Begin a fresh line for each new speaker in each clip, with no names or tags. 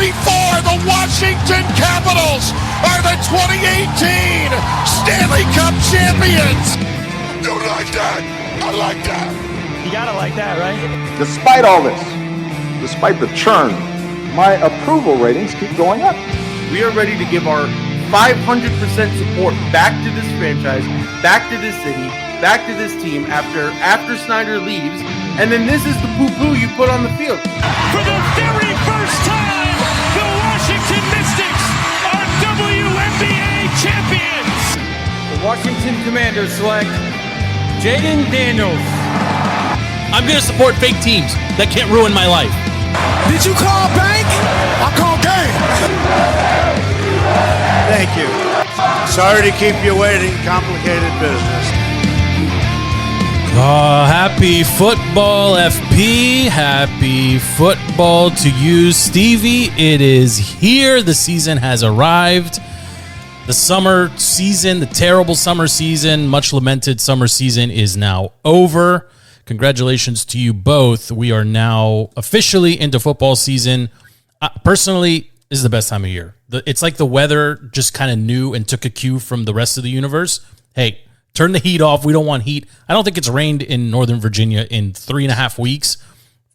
before the Washington Capitals are the 2018 Stanley Cup champions. Don't like that. I like that.
You gotta like that, right?
Despite all this, despite the churn, my approval ratings keep going up.
We are ready to give our 500% support back to this franchise, back to this city, back to this team after Snyder leaves. And then this is the poo-poo you put on the field.
For the very first time, the Washington Mystics are WNBA champions.
The Washington Commanders select Jaden Daniels.
I'm going to support fake teams that can't ruin my life.
Did you call bank? I call game.
Thank you. Sorry to keep you waiting. Complicated business.
Happy football, FP. Happy football to you, Stevie. It is here. The season has arrived. The summer season, the terrible summer season, much lamented summer season is now over. Congratulations to you both. We are now officially into football season. Personally, this is the best time of year. It's like the weather just kind of knew and took a cue from the rest of the universe. Hey, turn the heat off. We don't want heat. I don't think it's rained in Northern Virginia in 3.5 weeks.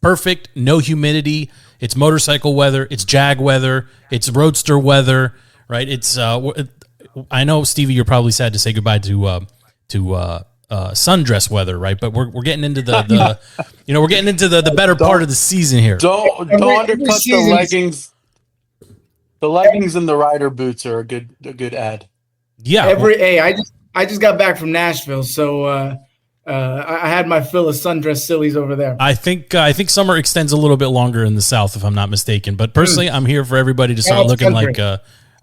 Perfect. No humidity. It's motorcycle weather. It's Jag weather. It's roadster weather, right? It's. I know, Stevie, you're probably sad to say goodbye to sundress weather, right? But we're getting into the we're getting into the better part of the season here.
Don't undercut the leggings. The leggings and the rider boots are a good ad.
Yeah.
I just got back from Nashville, so I had my fill of sundress sillies over there.
I think summer extends a little bit longer in the South, if I'm not mistaken. But personally, I'm here for everybody to start looking like.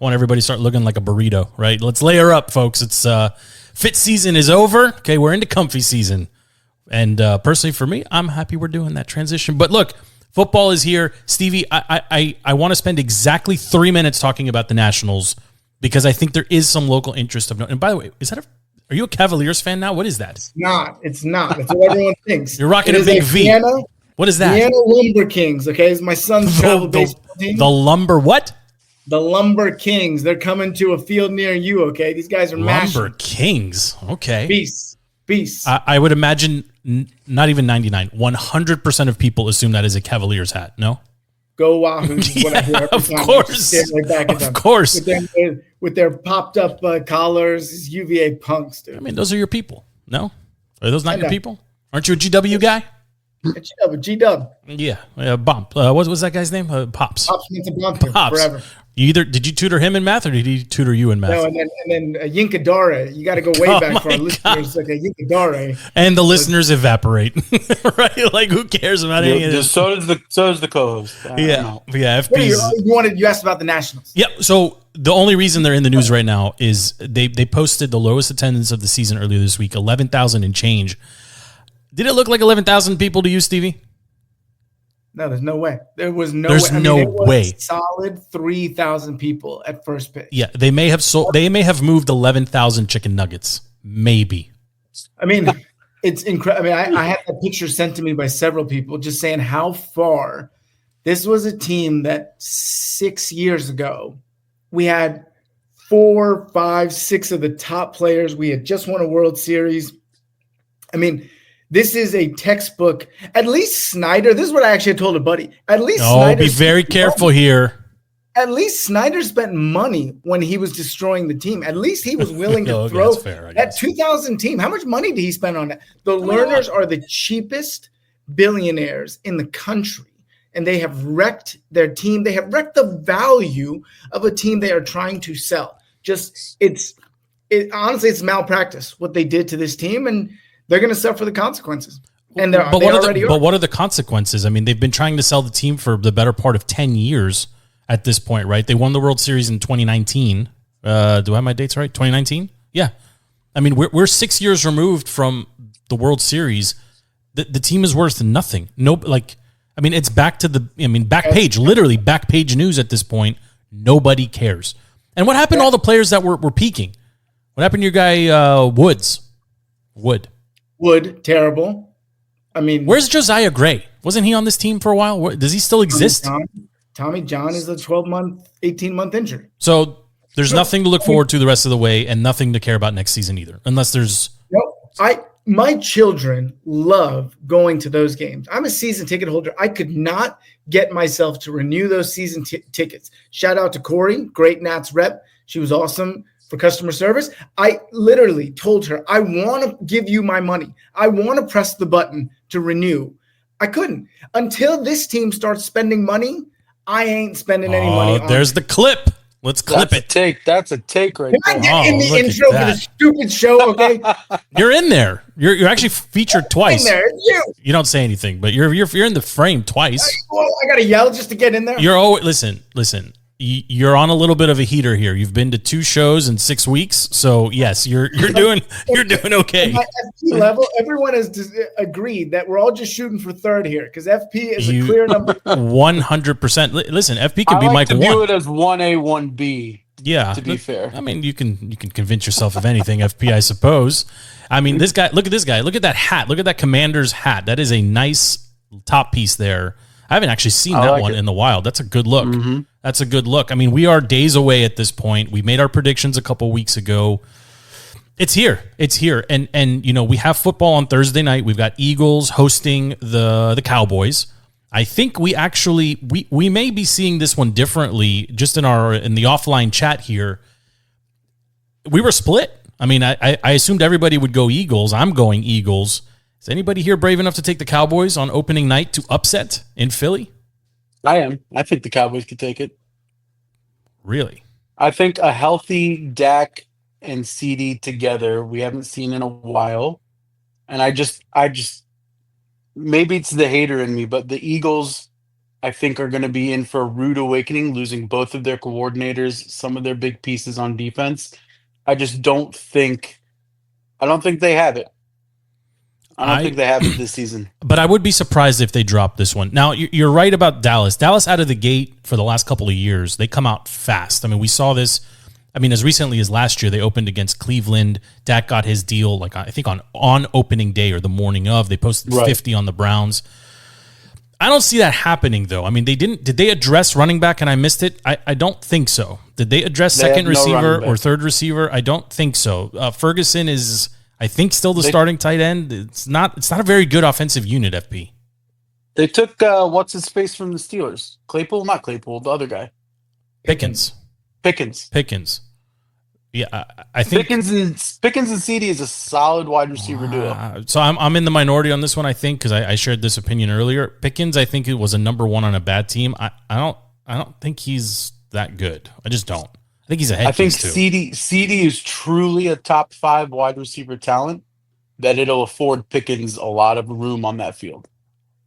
I want everybody to start looking like a burrito, right? Let's layer up, folks. It's fit season is over. Okay, we're into comfy season, and personally, for me, I'm happy we're doing that transition. But look, football is here, Stevie. I want to spend exactly 3 minutes talking about the Nationals, because I think there is some local interest of note. And by the way, are you a Cavaliers fan now? What is that?
It's not. It's what everyone thinks.
You're rocking a big V.
Vienna,
what is that?
Vienna Lumber Kings, okay? It's my son's travel baseball team.
The Lumber what?
The Lumber Kings. They're coming to a field near you, okay? These guys are mashing.
Lumber Kings. Okay.
Beasts.
I would imagine not even 99, 100% of people assume that is a Cavaliers hat, no?
Go Wahoos.
Yeah, of course. Of course.
With their popped up collars, these UVA punks, dude.
I mean, those are your people, no? Are those not your people? Aren't you a GW guy?
G-Dub.
Yeah, Bump. What was that guy's name? Pops.
Pops. Forever.
Did you tutor him in math, or did he tutor you in math?
No, and then Yinka Dare. You got to go way back for our listeners. Like a Yinka Dare.
And the listeners evaporate, right? Like, who cares about any of this?
So does the co-host.
Yeah. FP's.
You asked about the Nationals.
Yeah. So the only reason they're in the news right now is they posted the lowest attendance of the season earlier this week, 11,000 and change. Did it look like 11,000 people to you, Stevie?
No, there's no way. There was no
There's
way.
no way.
Solid 3,000 people at first pitch.
Yeah, they may have moved 11,000 chicken nuggets. Maybe.
I mean, it's incredible. I mean, I had that picture sent to me by several people just saying how far. This was a team that 6 years ago, we had 4, 5, 6 of the top players. We had just won a World Series. I mean, this is a textbook. At least Snyder, this is what I actually told a buddy. At least Snyder.
Be very careful here.
At least Snyder spent money when he was destroying the team. At least he was willing to throw that 2,000 team. How much money did he spend on that? The Lerners are the cheapest billionaires in the country, and they have wrecked their team. They have wrecked the value of a team they are trying to sell. Honestly, it's malpractice what they did to this team, and they're going to suffer the consequences. And what
are the consequences? I mean, they've been trying to sell the team for the better part of 10 years at this point, right? They won the World Series in 2019. Do I have my dates right? 2019? Yeah. I mean, we're 6 years removed from the World Series. The team is worth nothing. It's back to back page, literally back page news at this point. Nobody cares. And what happened to all the players that were peaking? What happened to your guy,
Wood, terrible. I mean,
where's Josiah Gray? Wasn't he on this team for a while? Does he still exist?
Tommy John is a 12-month, 18-month injury.
So there's nothing to look forward to the rest of the way, and nothing to care about next season either, unless there's.
My children love going to those games. I'm a season ticket holder. I could not get myself to renew those season tickets. Shout out to Corey, great Nats rep. She was awesome for customer service. I literally told her, I want to give you my money. I want to press the button to renew. I couldn't. Until this team starts spending money, I ain't spending any money.
There's the clip. Let's clip it.
That's a take right
there. Can I get in the intro for the stupid show, okay?
You're in there. You're actually featured twice.
In there.
You don't say anything, but you're in the frame twice.
I gotta yell just to get in there.
You're always listen. You're on a little bit of a heater here. You've been to 2 shows in 6 weeks, so yes, you're doing okay.
At FP level, everyone has agreed that we're all just shooting for third here because FP is a clear number.
100%. Listen, FP can be Mike 1.
I view it as 1A, 1B.
Yeah,
to be fair.
I mean, you can convince yourself of anything, FP, I suppose. I mean, this guy. Look at this guy. Look at that hat. Look at that Commander's hat. That is a nice top piece there. I haven't actually seen that one in the wild. That's a good look. Mm-hmm. That's a good look. I mean, we are days away at this point. We made our predictions a couple weeks ago. It's here. It's here. And you know, we have football on Thursday night. We've got Eagles hosting the Cowboys. I think we actually we may be seeing this one differently just in the offline chat here. We were split. I mean, I assumed everybody would go Eagles. I'm going Eagles. Is anybody here brave enough to take the Cowboys on opening night to upset in Philly?
I am. I think the Cowboys could take it.
Really?
I think a healthy Dak and CD together, we haven't seen in a while. And I just maybe it's the hater in me, but the Eagles, I think, are going to be in for a rude awakening, losing both of their coordinators, some of their big pieces on defense. I don't think they have it. I don't think they have it this season.
But I would be surprised if they drop this one. Now, you're right about Dallas. Dallas out of the gate for the last couple of years, they come out fast. I mean, we saw this, as recently as last year, they opened against Cleveland. Dak got his deal, like I think on opening day or the morning of. They posted 50 on the Browns. I don't see that happening, though. I mean, they didn't. Did they address running back and I missed it? I don't think so. Did they address second receiver or third receiver? I don't think so. Ferguson is, I think, still the starting tight end. It's not a very good offensive unit, FP.
They took what's his face from the Steelers? Claypool? Not Claypool, the other guy.
Pickens. Yeah, I think
Pickens and CD is a solid wide receiver duo.
So I'm in the minority on this one, I think, because I shared this opinion earlier. Pickens, I think it was a number 1 on a bad team. I don't think he's that good. I just don't. I think he's a head case too.
CD is truly a top 5 wide receiver talent that it'll afford Pickens a lot of room on that field.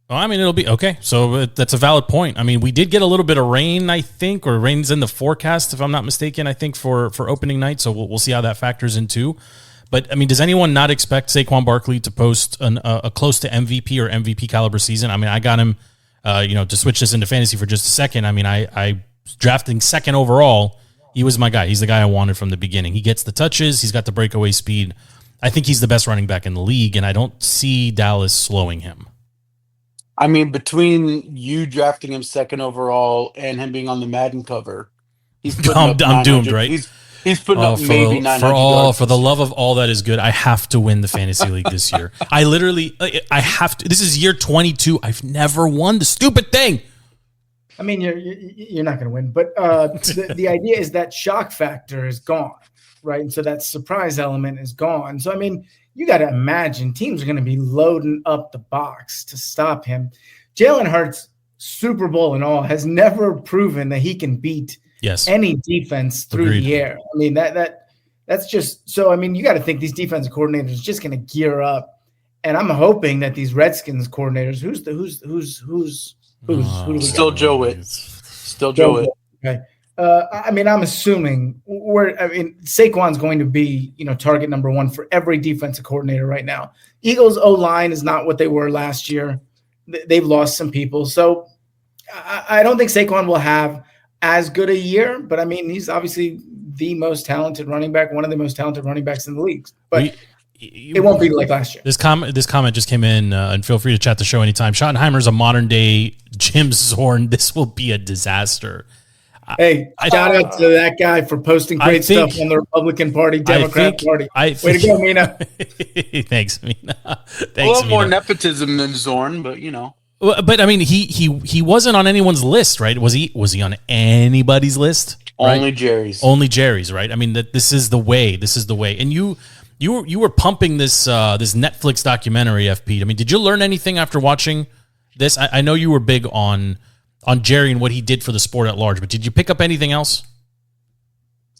Well, I mean, it'll be okay. So that's a valid point. I mean, we did get a little bit of rain, I think, or rain's in the forecast, if I'm not mistaken, I think, for opening night. So we'll see how that factors in too. But, I mean, does anyone not expect Saquon Barkley to post a close to MVP or MVP caliber season? I mean, I got him, to switch this into fantasy for just a second. I mean, I drafting second overall. He was my guy. He's the guy I wanted from the beginning. He gets the touches. He's got the breakaway speed. I think he's the best running back in the league, and I don't see Dallas slowing him.
I mean, between you drafting him second overall and him being on the Madden cover, he's
I'm doomed, right?
He's putting up maybe 900 yards.
For the love of all that is good, I have to win the fantasy league this year. I have to. This is year 22. I've never won the stupid thing.
I mean, you're not going to win, but the idea is that shock factor is gone, right? And so that surprise element is gone. So, I mean, you got to imagine teams are going to be loading up the box to stop him. Jalen Hurts, Super Bowl and all, has never proven that he can beat any defense through the air. I mean, that's just so. I mean, you got to think these defensive coordinators are just going to gear up, and I'm hoping that these Redskins coordinators, who's
Still Joe Witt. Still Joe Witt.
Okay. I mean, I'm assuming Saquon's going to be, target number 1 for every defensive coordinator right now. Eagles O-line is not what they were last year. They've lost some people. So I don't think Saquon will have as good a year, but I mean, he's obviously the most talented running back, one of the most talented running backs in the league. But it won't be like last year.
This comment just came in, and feel free to chat the show anytime. Schottenheimer's a modern day Jim Zorn. This will be a disaster.
Hey, shout out to that guy for posting great stuff on the Republican Party, Democrat Party. Way to go, Mina.
Thanks, Mina. Thanks,
a little more
Mina.
nepotism than Zorn, but
But I mean, he wasn't on anyone's list, right? Was he on anybody's list? Right?
Only Jerry's.
Only Jerry's, right? I mean, this is the way. This is the way. And you were pumping this Netflix documentary, FP. I mean, did you learn anything after watching this? I know you were big on Jerry and what he did for the sport at large, but did you pick up anything else?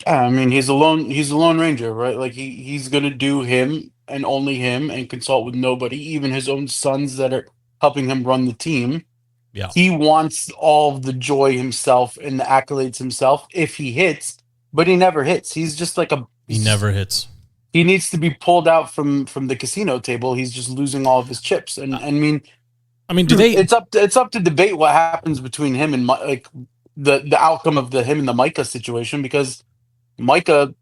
I mean, he's a lone ranger, right? Like he's gonna do him and only him and consult with nobody, even his own sons that are helping him run the team.
Yeah.
He wants all of the joy himself and the accolades himself if he hits, but he never hits. He's just like
he never hits.
He needs to be pulled out from the casino table. He's just losing all of his chips. And I mean,
do they?
It's up to debate what happens between him and like the outcome of him and the Micah situation, because Micah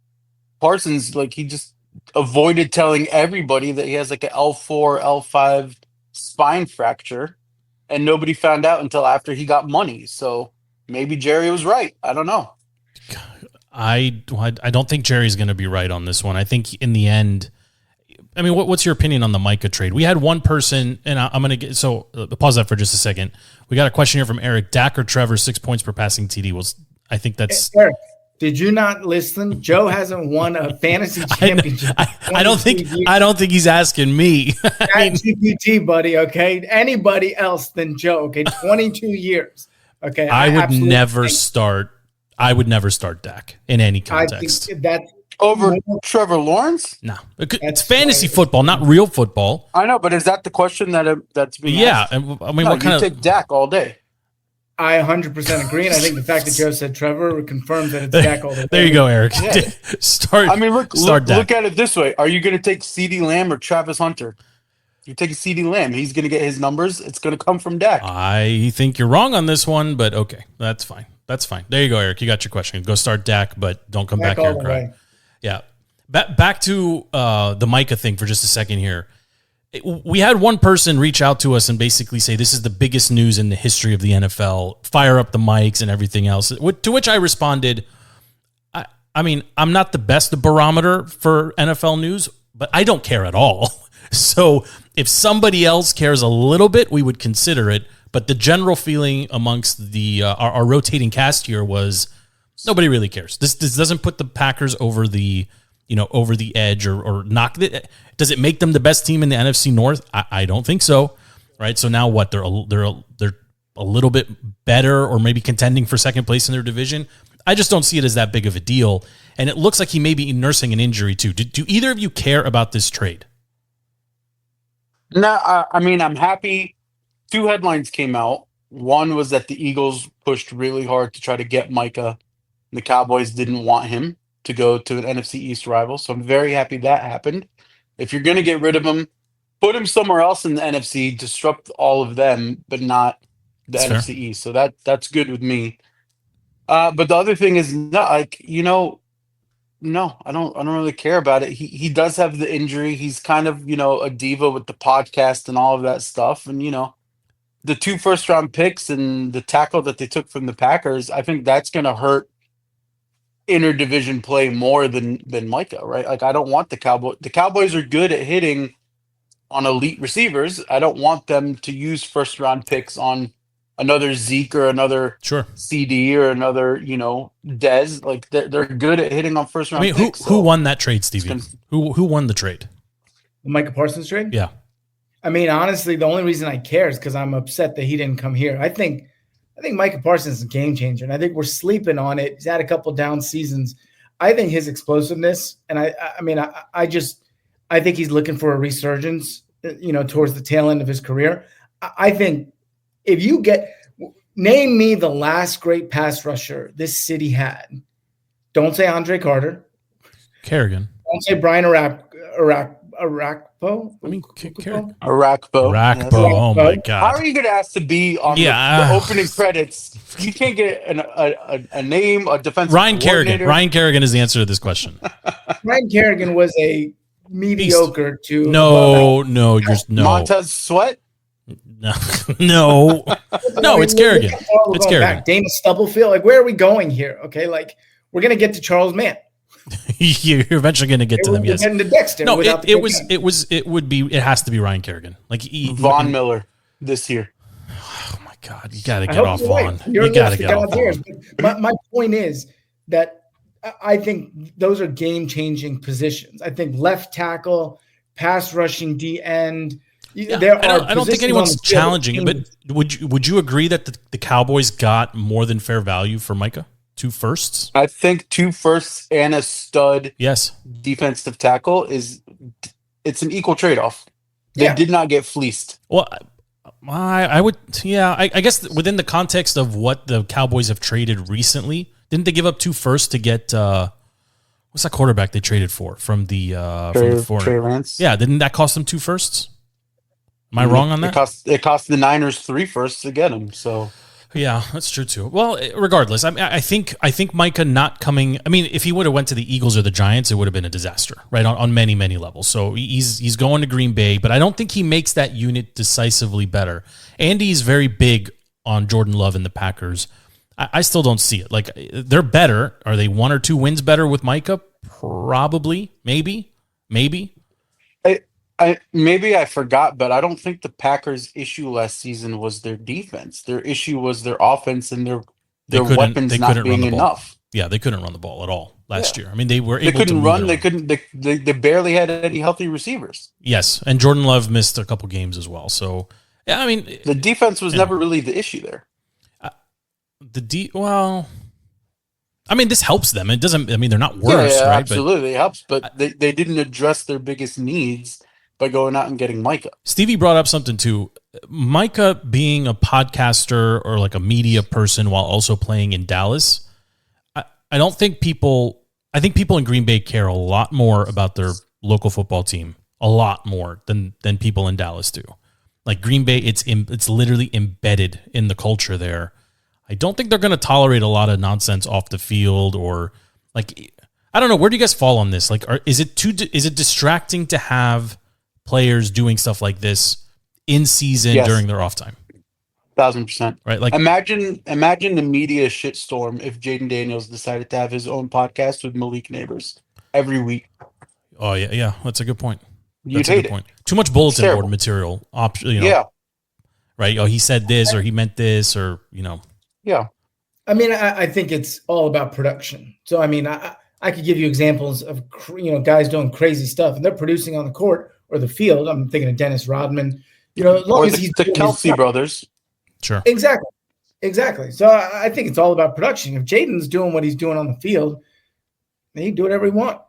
Parsons, like, he just avoided telling everybody that he has like an L4, L5 spine fracture, and nobody found out until after he got money. So maybe Jerry was right. I don't know.
I don't think Jerry's going to be right on this one. I think in the end, I mean, what's your opinion on the Micah trade? We had one person, and I'm going to get, so pause that for just a second. We got a question here from Eric. Dak or Trevor, 6 points per passing TD. Well, I think that's...
Eric, did you not listen? Joe hasn't won a fantasy championship.
I don't think he's asking me.
GPT, buddy, okay? Anybody else than Joe, okay? 22 years, okay?
I would never start Dak in any context.
I think that's
over Trevor Lawrence?
No, it's fantasy football, not real football.
I know, but is that the question that's being asked?
I mean, what kind of
take Dak all day?
I 100% agree, and I think the fact that Joe said Trevor confirms that it's Dak all day.
There you go, Eric.
Yeah.
Start.
I mean, look
Dak.
at it this way: are you going to take CeeDee Lamb or Travis Hunter? You take a CeeDee Lamb, he's going to get his numbers. It's going to come from Dak.
I think you're wrong on this one, but okay, that's fine. That's fine. There you go, Eric. You got your question. Go start Dak, but don't come back here and cry. Yeah. Back to the Micah thing for just a second here. We had one person reach out to us and basically say, this is the biggest news in the history of the NFL. Fire up the mics and everything else. To which I responded, I mean, I'm not the best barometer for NFL news, but I don't care at all. So if somebody else cares a little bit, we would consider it. But the general feeling amongst the our rotating cast here was nobody really cares. This doesn't put the Packers over the edge or knock it. Does it make them the best team in the NFC North? I don't think so. Right. So now what? They're a little bit better, or maybe contending for second place in their division. I just don't see it as that big of a deal. And it looks like he may be nursing an injury too. Do either of you care about this trade?
No, I mean, I'm happy. Two headlines came out. One was that the Eagles pushed really hard to try to get Micah. The Cowboys didn't want him to go to an NFC East rival. So I'm very happy that happened. If you're going to get rid of him, put him somewhere else in the NFC, disrupt all of them, but not the
That's
NFC
fair.
East. So that's good with me. But the other thing is, no, I don't really care about it. He does have the injury. He's kind of, a diva with the podcast and all of that stuff. And, the 2 first-round picks and the tackle that they took from the Packers, I think that's going to hurt interdivision play more than Micah, right? Like, I don't want the Cowboys. The Cowboys are good at hitting on elite receivers. I don't want them to use first-round picks on another Zeke or another CD or another, Dez. Like, they're good at hitting on first-round picks.
Who won that trade, Stevie? Who won the trade?
The Micah Parsons trade?
Yeah.
I mean, honestly, the only reason I care is because I'm upset that he didn't come here. I think Micah Parsons is a game changer, and I think we're sleeping on it. He's had a couple down seasons. I think his explosiveness, and I think he's looking for a resurgence, towards the tail end of his career. I think if you name me the last great pass rusher this city had, don't say Andre Carter.
Kerrigan.
Don't say Brian Arakpo.
I mean,
Arakpo.
Oh my God!
How are you going to ask to be on the opening credits? You can't get a name, a defensive
Ryan Kerrigan.
coordinator.
Ryan Kerrigan is the answer to this question.
Ryan Kerrigan was a mediocre to
no, no.
Montez Sweat.
No, no, it's Kerrigan. It's Kerrigan.
Dana Stubblefield. Like, where are we going here? Okay, like we're gonna get to Charles Mann.
You're eventually gonna get to them. Yes.
Getting to Dexter.
No, it has to be Ryan Kerrigan. Like
Von Miller this year.
Oh my God, you got to get off Vaughn.
Right.
You got to get off Vaughn.
My point is that I think those are game-changing positions. I think left tackle, pass rushing D end.
Yeah, I don't think anyone's challenging it, but would you agree that the Cowboys got more than fair value for Micah? 2 firsts?
I think 2 firsts and a stud defensive tackle it's an equal trade-off. They did not get fleeced.
Well, I would, I guess within the context of what the Cowboys have traded recently, didn't they give up 2 firsts to get what's that quarterback they traded for from the
Trey Lance?
Yeah, didn't that cost them 2 firsts? Am I wrong on that?
It cost the Niners 3 firsts to get him. So
yeah, that's true too. Well, regardless, I think Micah not coming. I mean, if he would have went to the Eagles or the Giants, it would have been a disaster, right? On many levels. So he's going to Green Bay, but I don't think he makes that unit decisively better. Andy's very big on Jordan Love and the Packers. I still don't see it. Like, they're better. Are they 1 or 2 wins better with Micah? Probably, maybe.
Maybe I forgot, but I don't think the Packers' issue last season was their defense. Their issue was their offense and their weapons not being enough.
Yeah, they couldn't run the ball at all last year. I mean, they were able to
couldn't run. They barely had any healthy receivers.
Yes, and Jordan Love missed a couple games as well. So, yeah, I mean,
the defense was never really the issue there.
Well, I mean, this helps them. It doesn't. I mean, they're not worse, right?
Absolutely, it helps, but they didn't address their biggest needs by going out and getting Micah.
Stevie brought up something too. Micah being a podcaster or like a media person while also playing in Dallas. I don't think people. I think people in Green Bay care a lot more about their local football team, a lot more than people in Dallas do. Like Green Bay, it's literally embedded in the culture there. I don't think they're going to tolerate a lot of nonsense off the field or like. I don't know. Where do you guys fall on this? Like, is it distracting to have players doing stuff like this in season during their off time?
1,000%.
Right. Like
imagine the media shitstorm if Jaden Daniels decided to have his own podcast with Malik Neighbors every week.
Oh yeah. That's a good point.
You'd hate it.
Too much bulletin board material. Yeah. Right. Oh, he said this or he meant this or,
Yeah.
I mean, I think it's all about production. So, I mean, I could give you examples of, guys doing crazy stuff and they're producing on the court or the field. I'm thinking of Dennis Rodman, as long as he's
the Kelsey brothers.
Sure.
Exactly. So I think it's all about production. If Jaden's doing what he's doing on the field, then he can do whatever he wants.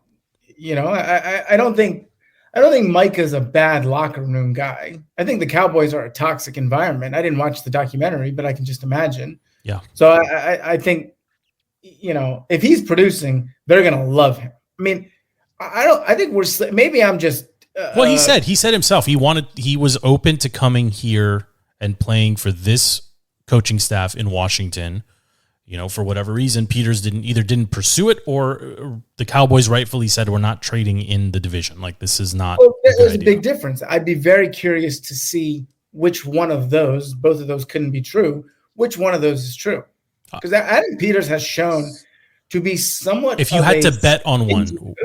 I don't think Micah's a bad locker room guy. I think the Cowboys are a toxic environment. I didn't watch the documentary, but I can just imagine.
Yeah.
So I think, if he's producing, they're going to love him. I mean, I think maybe I'm just.
Well, he said himself, he was open to coming here and playing for this coaching staff in Washington. For whatever reason, Peters didn't pursue it, or the Cowboys rightfully said we're not trading in the division. Like, this is not.
Well, there's a big difference. I'd be very curious to see which one of those. Both of those couldn't be true. Which one of those is true? Because Adam Peters has shown to be somewhat.
If you had to bet on one,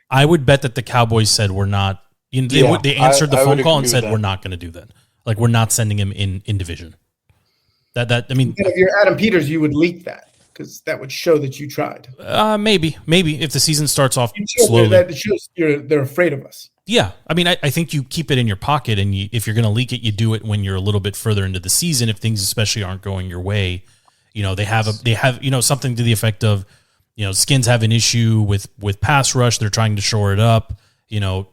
I would bet that the Cowboys said we're not. They answered the phone call and said we're not going to do that. Like, we're not sending him in division. I mean,
if you're Adam Peters, you would leak that because that would show that you tried.
Maybe if the season starts off slowly,
that shows they're afraid of us.
Yeah, I mean, I think you keep it in your pocket, and if you're going to leak it, you do it when you're a little bit further into the season. If things especially aren't going your way, they have something to the effect of, Skins have an issue with pass rush. They're trying to shore it up.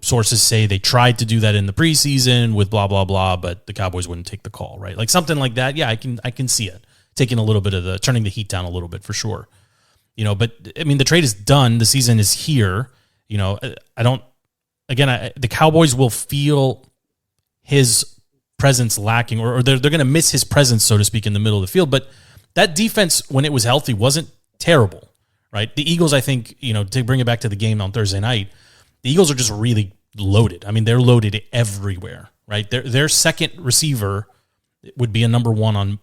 Sources say they tried to do that in the preseason with blah, blah, blah, but the Cowboys wouldn't take the call, right? Like something like that. Yeah, I can see it taking a little bit of turning the heat down a little bit for sure. But I mean, the trade is done. The season is here. The Cowboys will feel his presence lacking, or they're going to miss his presence, so to speak, in the middle of the field. But that defense, when it was healthy, wasn't terrible, right? The Eagles, I think, to bring it back to the game on Thursday night, the Eagles are just really loaded. I mean, they're loaded everywhere, right? Their second receiver would be a number one on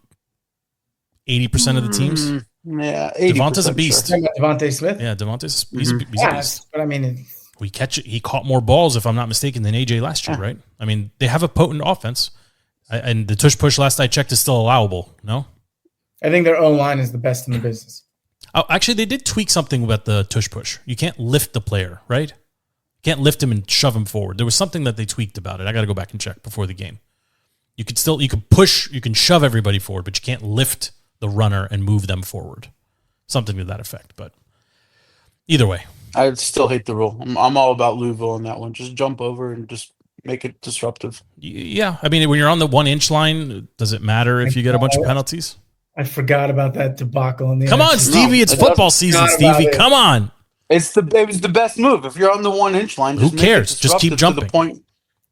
80% of the teams.
Yeah, 80%.
Devonta's a beast.
Sure.
Devontae Smith.
Yeah, Devonta's he's a beast.
But I mean,
He caught more balls, if I'm not mistaken, than AJ last year, right? I mean, they have a potent offense, and the tush push last I checked is still allowable. No,
I think their O line is the best in the business.
oh, actually, they did tweak something about the tush push. You can't lift the player, right? You can't lift him and shove him forward. There was something that they tweaked about it. I got to go back and check before the game. You can push, you can shove everybody forward, but you can't lift the runner and move them forward. Something to that effect. But either way,
I still hate the rule. I'm all about Louisville on that one. Just jump over and just make it disruptive.
yeah. I mean, when you're on the 1 inch line, does it matter if you get a bunch of penalties?
I forgot about that debacle in the
Come on, Stevie! It's football season, Stevie. Come on!
It was the best move. If you're on the 1 inch line,
who cares? Just keep jumping.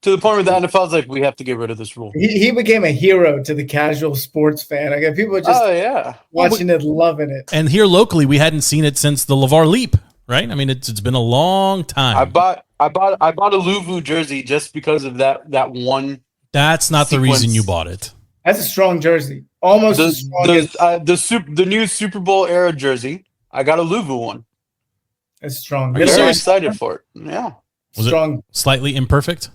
To the point where the NFL's like, we have to get rid of this rule.
He became a hero to the casual sports fan. I got people just watching it, loving it.
And here locally, we hadn't seen it since the LeVar Leap, right? I mean, it's been a long time.
I bought a Louisville jersey just because of that one.
That's not the reason you bought it.
That's a strong jersey. Almost as strong as
the new Super Bowl era jersey. I got a Louisville one.
It's strong.
I'm very excited for it. Yeah.
Was
strong.
It slightly imperfect?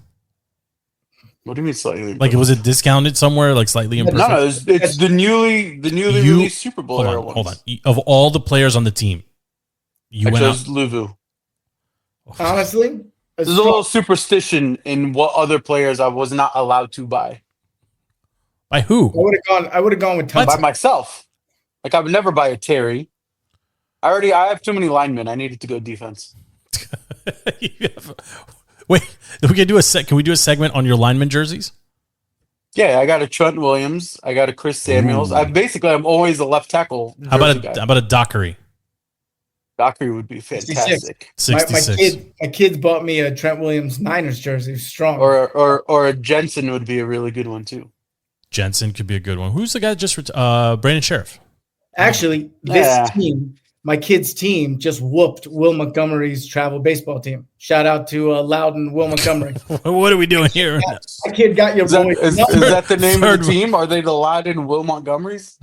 What do you mean slightly imperfect?
Like, was it discounted somewhere, like slightly imperfect?
No, it's the newly released Super Bowl era ones.
Hold on. Of all the players on the team,
I chose Louisville.
Honestly,
there's a little superstition in what other players I was not allowed to buy.
By who?
I would have gone with Tom.
By myself. Like, I would never buy a Terry. I have too many linemen. I needed to go defense.
Wait, we can do Can we do a segment on your lineman jerseys?
Yeah, I got a Trent Williams. I got a Chris Samuels. I'm always a left tackle.
How about a Dockery?
Dockery would be fantastic.
66.
My kids bought me a Trent Williams Niners jersey. Strong.
Or a Jensen would be a really good one too.
Jensen could be a good one. Who's the guy that just Brandon Sheriff?
Actually, this team, my kids' team, just whooped Will Montgomery's travel baseball team. Shout out to Loudon Will Montgomery.
What are we doing here?
My kid got your boy.
Is that the name of the team? Are they the Loudon Will Montgomerys?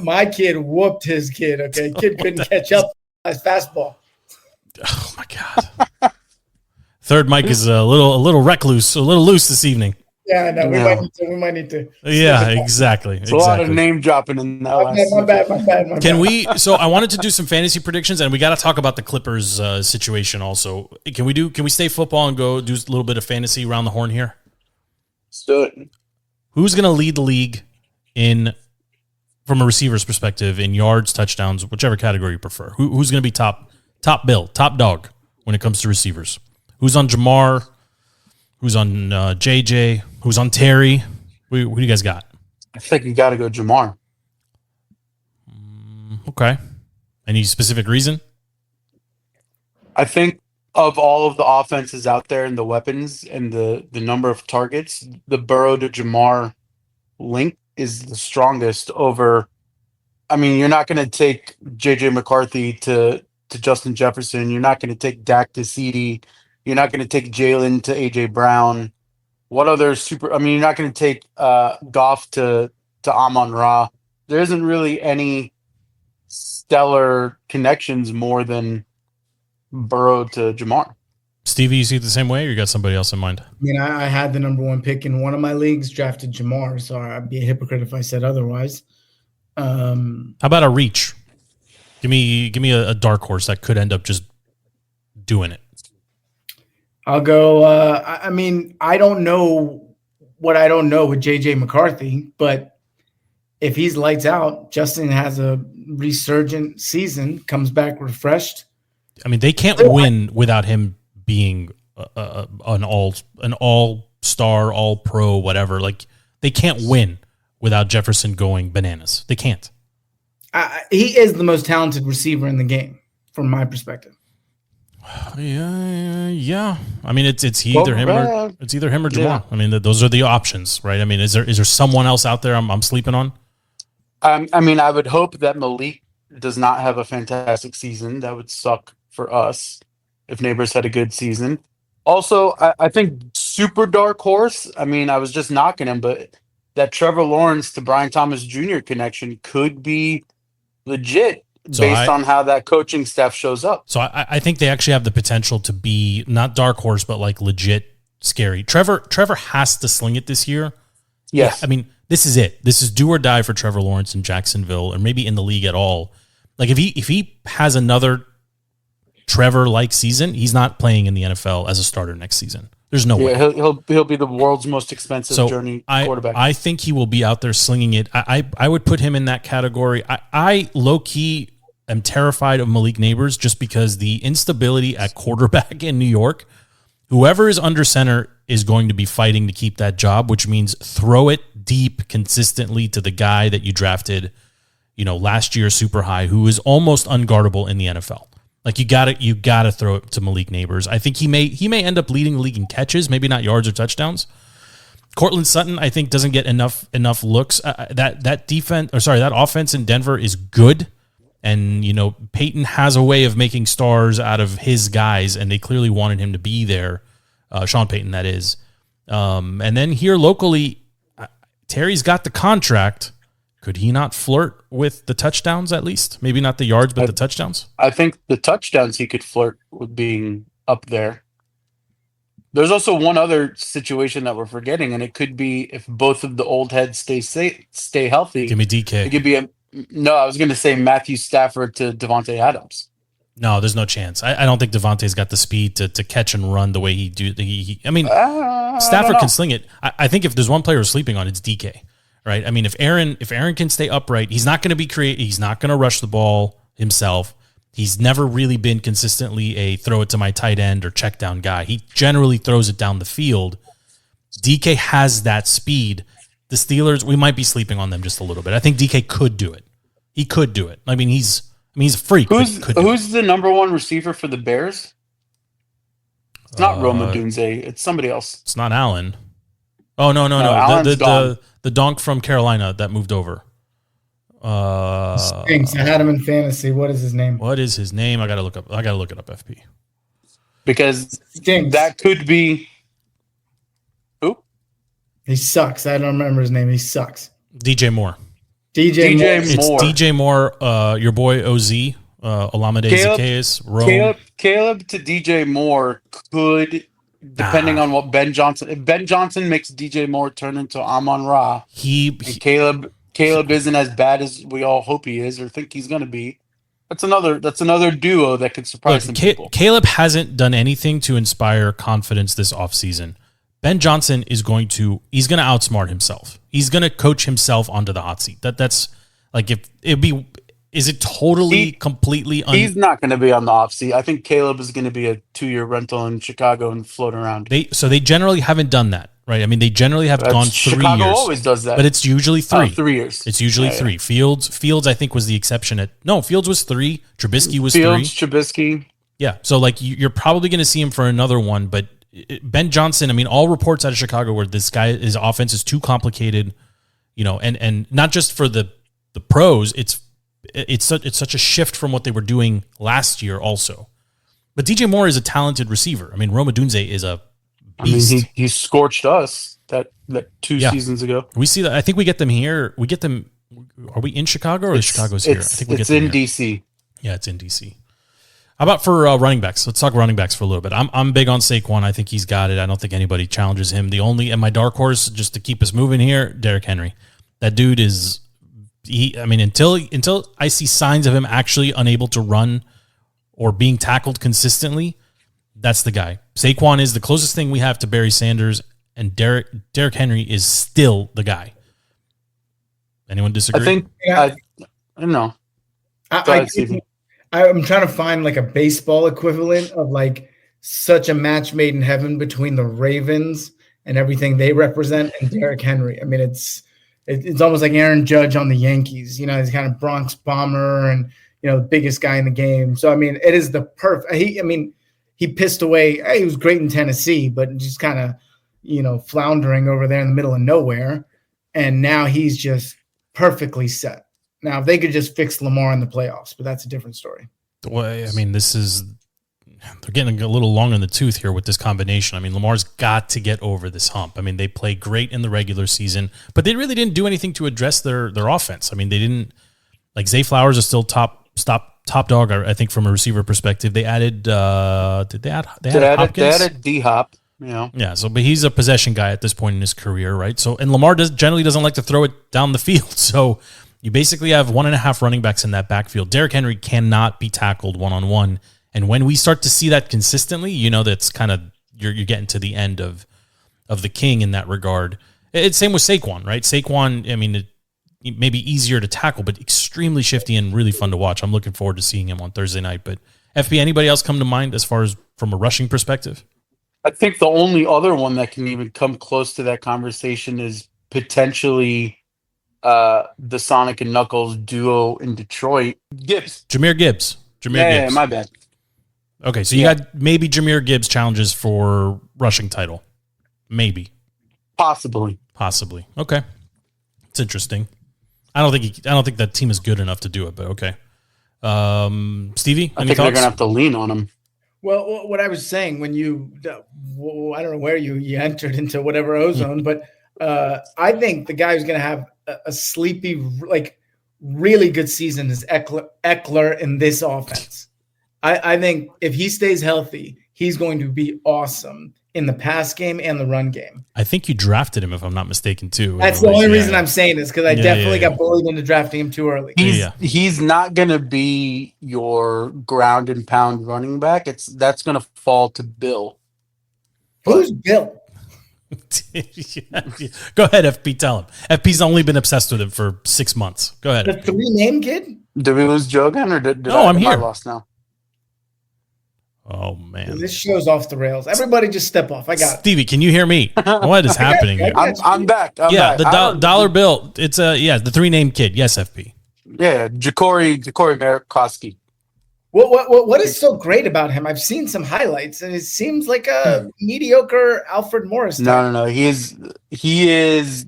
My kid whooped his kid. Okay, kid couldn't catch up his fastball.
Oh my god! Third Mike is a little recluse, a little loose this evening.
Yeah, no, we might need to.
Yeah, exactly.
It's a lot of name dropping in that.
My bad.
Can we? So I wanted to do some fantasy predictions, and we got to talk about the Clippers situation also. Can we stay football and go do a little bit of fantasy around the horn here?
Let's do it.
Who's going to lead the league from a receiver's perspective in yards, touchdowns, whichever category you prefer? Who's going to be top dog when it comes to receivers? Who's on Jamar? Who's on JJ? Who's on Terry? Who do you guys got?
I think you got to go Jamar.
Okay. Any specific reason?
I think of all of the offenses out there and the weapons and the number of targets, the Burrow to Jamar link is the strongest over. I mean, you're not going to take JJ McCarthy to Justin Jefferson. You're not going to take Dak to CD. You're not going to take Jalen to AJ Brown. What other you're not going to take Goff to Amon-Ra. There isn't really any stellar connections more than Burrow to Jamar.
Stevie, you see it the same way, or you got somebody else in mind?
I mean, I had the number one pick in one of my leagues, drafted Jamar, so I'd be a hypocrite if I said otherwise.
How about a reach? Give me a dark horse that could end up just doing it.
I'll go. I mean, I don't know what I don't know with JJ McCarthy, but if he's lights out, Justin has a resurgent season, comes back refreshed.
I mean, they can't win without him being an all-star, all-pro, whatever. Like, they can't win without Jefferson going bananas. They can't.
He is the most talented receiver in the game, from my perspective.
Yeah. I mean, it's either him or Jamar. Yeah. I mean, those are the options, right? I mean, is there someone else out there I'm sleeping on?
I mean, I would hope that Malik does not have a fantastic season. That would suck for us if Neighbors had a good season. Also, I think super dark horse. I mean, I was just knocking him, but that Trevor Lawrence to Brian Thomas Jr. connection could be legit based on how that coaching staff shows up.
So I think they actually have the potential to be not dark horse, but like legit scary. Trevor has to sling it this year.
Yes.
Yeah, I mean, this is it. This is do or die for Trevor Lawrence in Jacksonville, or maybe in the league at all. Like if he has another Trevor-like season, he's not playing in the NFL as a starter next season. There's no way.
He'll be the world's most expensive journey quarterback.
I think he will be out there slinging it. I would put him in that category. I low-key am terrified of Malik Neighbors just because the instability at quarterback in New York, whoever is under center is going to be fighting to keep that job, which means throw it deep consistently to the guy that you drafted, last year super high, who is almost unguardable in the NFL. Like you gotta throw it to Malik Neighbors. I think he may end up leading the league in catches, maybe not yards or touchdowns. Cortland Sutton, I think, doesn't get enough looks. That offense in Denver is good, and Peyton has a way of making stars out of his guys, and they clearly wanted him to be there. Sean Payton, that is. And then here locally, Terry's got the contract. Could he not flirt with the touchdowns at least? Maybe not the yards, but the touchdowns?
I think the touchdowns he could flirt with being up there. There's also one other situation that we're forgetting, and it could be if both of the old heads stay healthy.
Give me DK.
It could be I was going to say Matthew Stafford to Devontae Adams.
No, there's no chance. I don't think Devontae's got the speed to catch and run the way he do. Stafford can sling it. I think if there's one player who's sleeping on, it's DK. Right. I mean, if Aaron can stay upright, he's not going to be creative. He's not going to rush the ball himself. He's never really been consistently a throw it to my tight end or check down guy. He generally throws it down the field. DK has that speed. The Steelers, we might be sleeping on them just a little bit. I think DK could do it. He could do it. I mean, he's a freak.
Who's the number one receiver for the Bears? It's not Rome Odunze. It's somebody else.
It's not Allen. Oh no! The donk from Carolina that moved over.
Stinks. I had him in fantasy. What is his name?
I gotta look it up. FP.
Because
Stinks.
That could be. Who?
He sucks. I don't remember his name. He sucks.
DJ Moore.
DJ Moore.
It's DJ Moore. Your boy OZ. Olamide Zacchaeus.
Caleb to DJ Moore could. Depending on what Ben Johnson, if Ben Johnson makes DJ Moore turn into Amon-Ra, Caleb isn't as bad as we all hope he is or think he's going to be. That's another duo that could surprise some people.
Caleb hasn't done anything to inspire confidence this offseason. Ben Johnson he's going to outsmart himself. He's going to coach himself onto the hot seat. That's like if it'd be. Is it totally completely?
He's not going to be on the off seat. I think Caleb is going to be a 2-year rental in Chicago and float around.
They generally haven't done that, right? I mean, they generally have gone 3
Chicago
years.
Always does that,
but it's usually 3.
3 years.
It's usually 3. Fields, I think, was the exception. Fields was 3. Trubisky was 3.
Trubisky.
Yeah, so like you're probably going to see him for another one. But Ben Johnson, I mean, all reports out of Chicago where his offense is too complicated, and not just for the pros. It's such a shift from what they were doing last year also. But DJ Moore is a talented receiver. I mean, Rome Odunze is a beast.
I mean, he scorched us that 2 seasons ago.
We see that. I think we get them here. We get them. Are we in Chicago or Chicago's here? I think
it's in DC.
Yeah, it's in DC. How about for running backs? Let's talk running backs for a little bit. I'm big on Saquon. I think he's got it. I don't think anybody challenges him. And my dark horse, just to keep us moving here, Derrick Henry. That dude is... until I see signs of him actually unable to run or being tackled consistently, that's the guy. Saquon is the closest thing we have to Barry Sanders, and Derrick Henry is still the guy. Anyone disagree?
I think I don't know.
I'm trying to find like a baseball equivalent of like such a match made in heaven between the Ravens and everything they represent and Derrick Henry. I mean, it's almost like Aaron Judge on the Yankees. He's kind of Bronx bomber and, the biggest guy in the game. So, I mean, it is the perfect. He pissed away. He was great in Tennessee, but just kind of, floundering over there in the middle of nowhere. And now he's just perfectly set. Now, if they could just fix Lamar in the playoffs, but that's a different story.
Well, I mean, this is they're getting a little long in the tooth here with this combination. I mean, Lamar's got to get over this hump. I mean, they played great in the regular season, but they really didn't do anything to address their offense. I mean, they didn't, like, Zay Flowers is still top dog, I think, from a receiver perspective. They added, did they add Hopkins?
They added D-Hop.
Yeah. So, but he's a possession guy at this point in his career, right? So, and Lamar generally doesn't like to throw it down the field. So you basically have 1.5 running backs in that backfield. Derrick Henry cannot be tackled one-on-one. And when we start to see that consistently, you know, that's kind of, you're getting to the end of the king in that regard. It's same with Saquon, right? Saquon, I mean, it may be easier to tackle, but extremely shifty and really fun to watch. I'm looking forward to seeing him on Thursday night. But FP, anybody else come to mind as far as from a rushing perspective?
I think the only other one that can even come close to that conversation is potentially the Sonic and Knuckles duo in Detroit.
Jahmyr Gibbs.
Yeah, my bad.
Okay, so you got maybe Jahmyr Gibbs challenges for rushing title. Maybe.
Possibly.
Okay. It's interesting. I don't think that team is good enough to do it, but okay. Stevie,
I
any
think they're
thoughts?
gonna have to lean on him.
Well, what I was saying when you, I don't know where you entered into whatever ozone, but I think the guy who's going to have a sleepy, like really good season is Eckler in this offense. I think if he stays healthy, he's going to be awesome in the pass game and the run game.
I think you drafted him, if I'm not mistaken, too.
That's the only reason I'm saying this, because I definitely got bullied into drafting him too early.
He's not going to be your ground and pound running back. That's going to fall to Bill.
Who's Bill?
Go ahead, FP. Tell him. FP's only been obsessed with him for 6 months. Go ahead.
The three-name kid?
Did we lose Joe again, or did
I'm here.
I lost now?
Oh, man.
This show's off the rails. Everybody just step off. I got it.
Stevie, can you hear me? What is happening here?
I'm back.
The dollar bill. It's the three-name kid. Yes, FP.
Yeah, Jacory Marikoski.
What is so great about him? I've seen some highlights, and it seems like a mediocre Alfred Morris type.
No. He is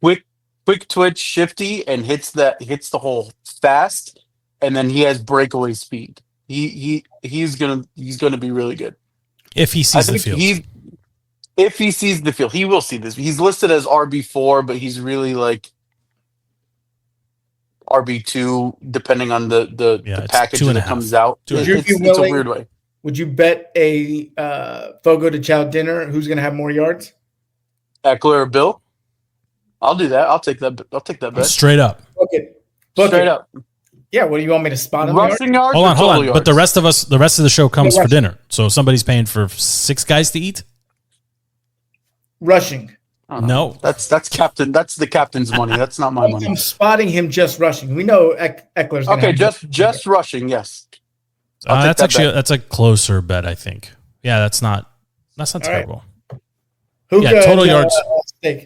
quick twitch, shifty, and hits the hole fast, and then he has breakaway speed. He's gonna be really good
if he sees the field.
If he sees the field, he will see this. He's listed as RB4, but he's really like RB2, depending on the package that comes out. It's a weird way.
Would you bet a Fogo de Chao dinner who's going to have more yards?
Eckler or Bill? I'll do that. I'll take that bet.
Straight up.
Okay.
Straight up.
Yeah, what do you want me to spot him?
Rushing yards?
Hold on.
Yards?
But the rest of the show comes for dinner. So somebody's paying for 6 guys to eat?
Rushing.
No.
That's captain. That's the captain's money. That's not my money.
I'm spotting him just rushing. We know Eckler's going to
just rushing, yes.
That's a closer bet, I think. Yeah, that's not terrible.
Right.
Total yards.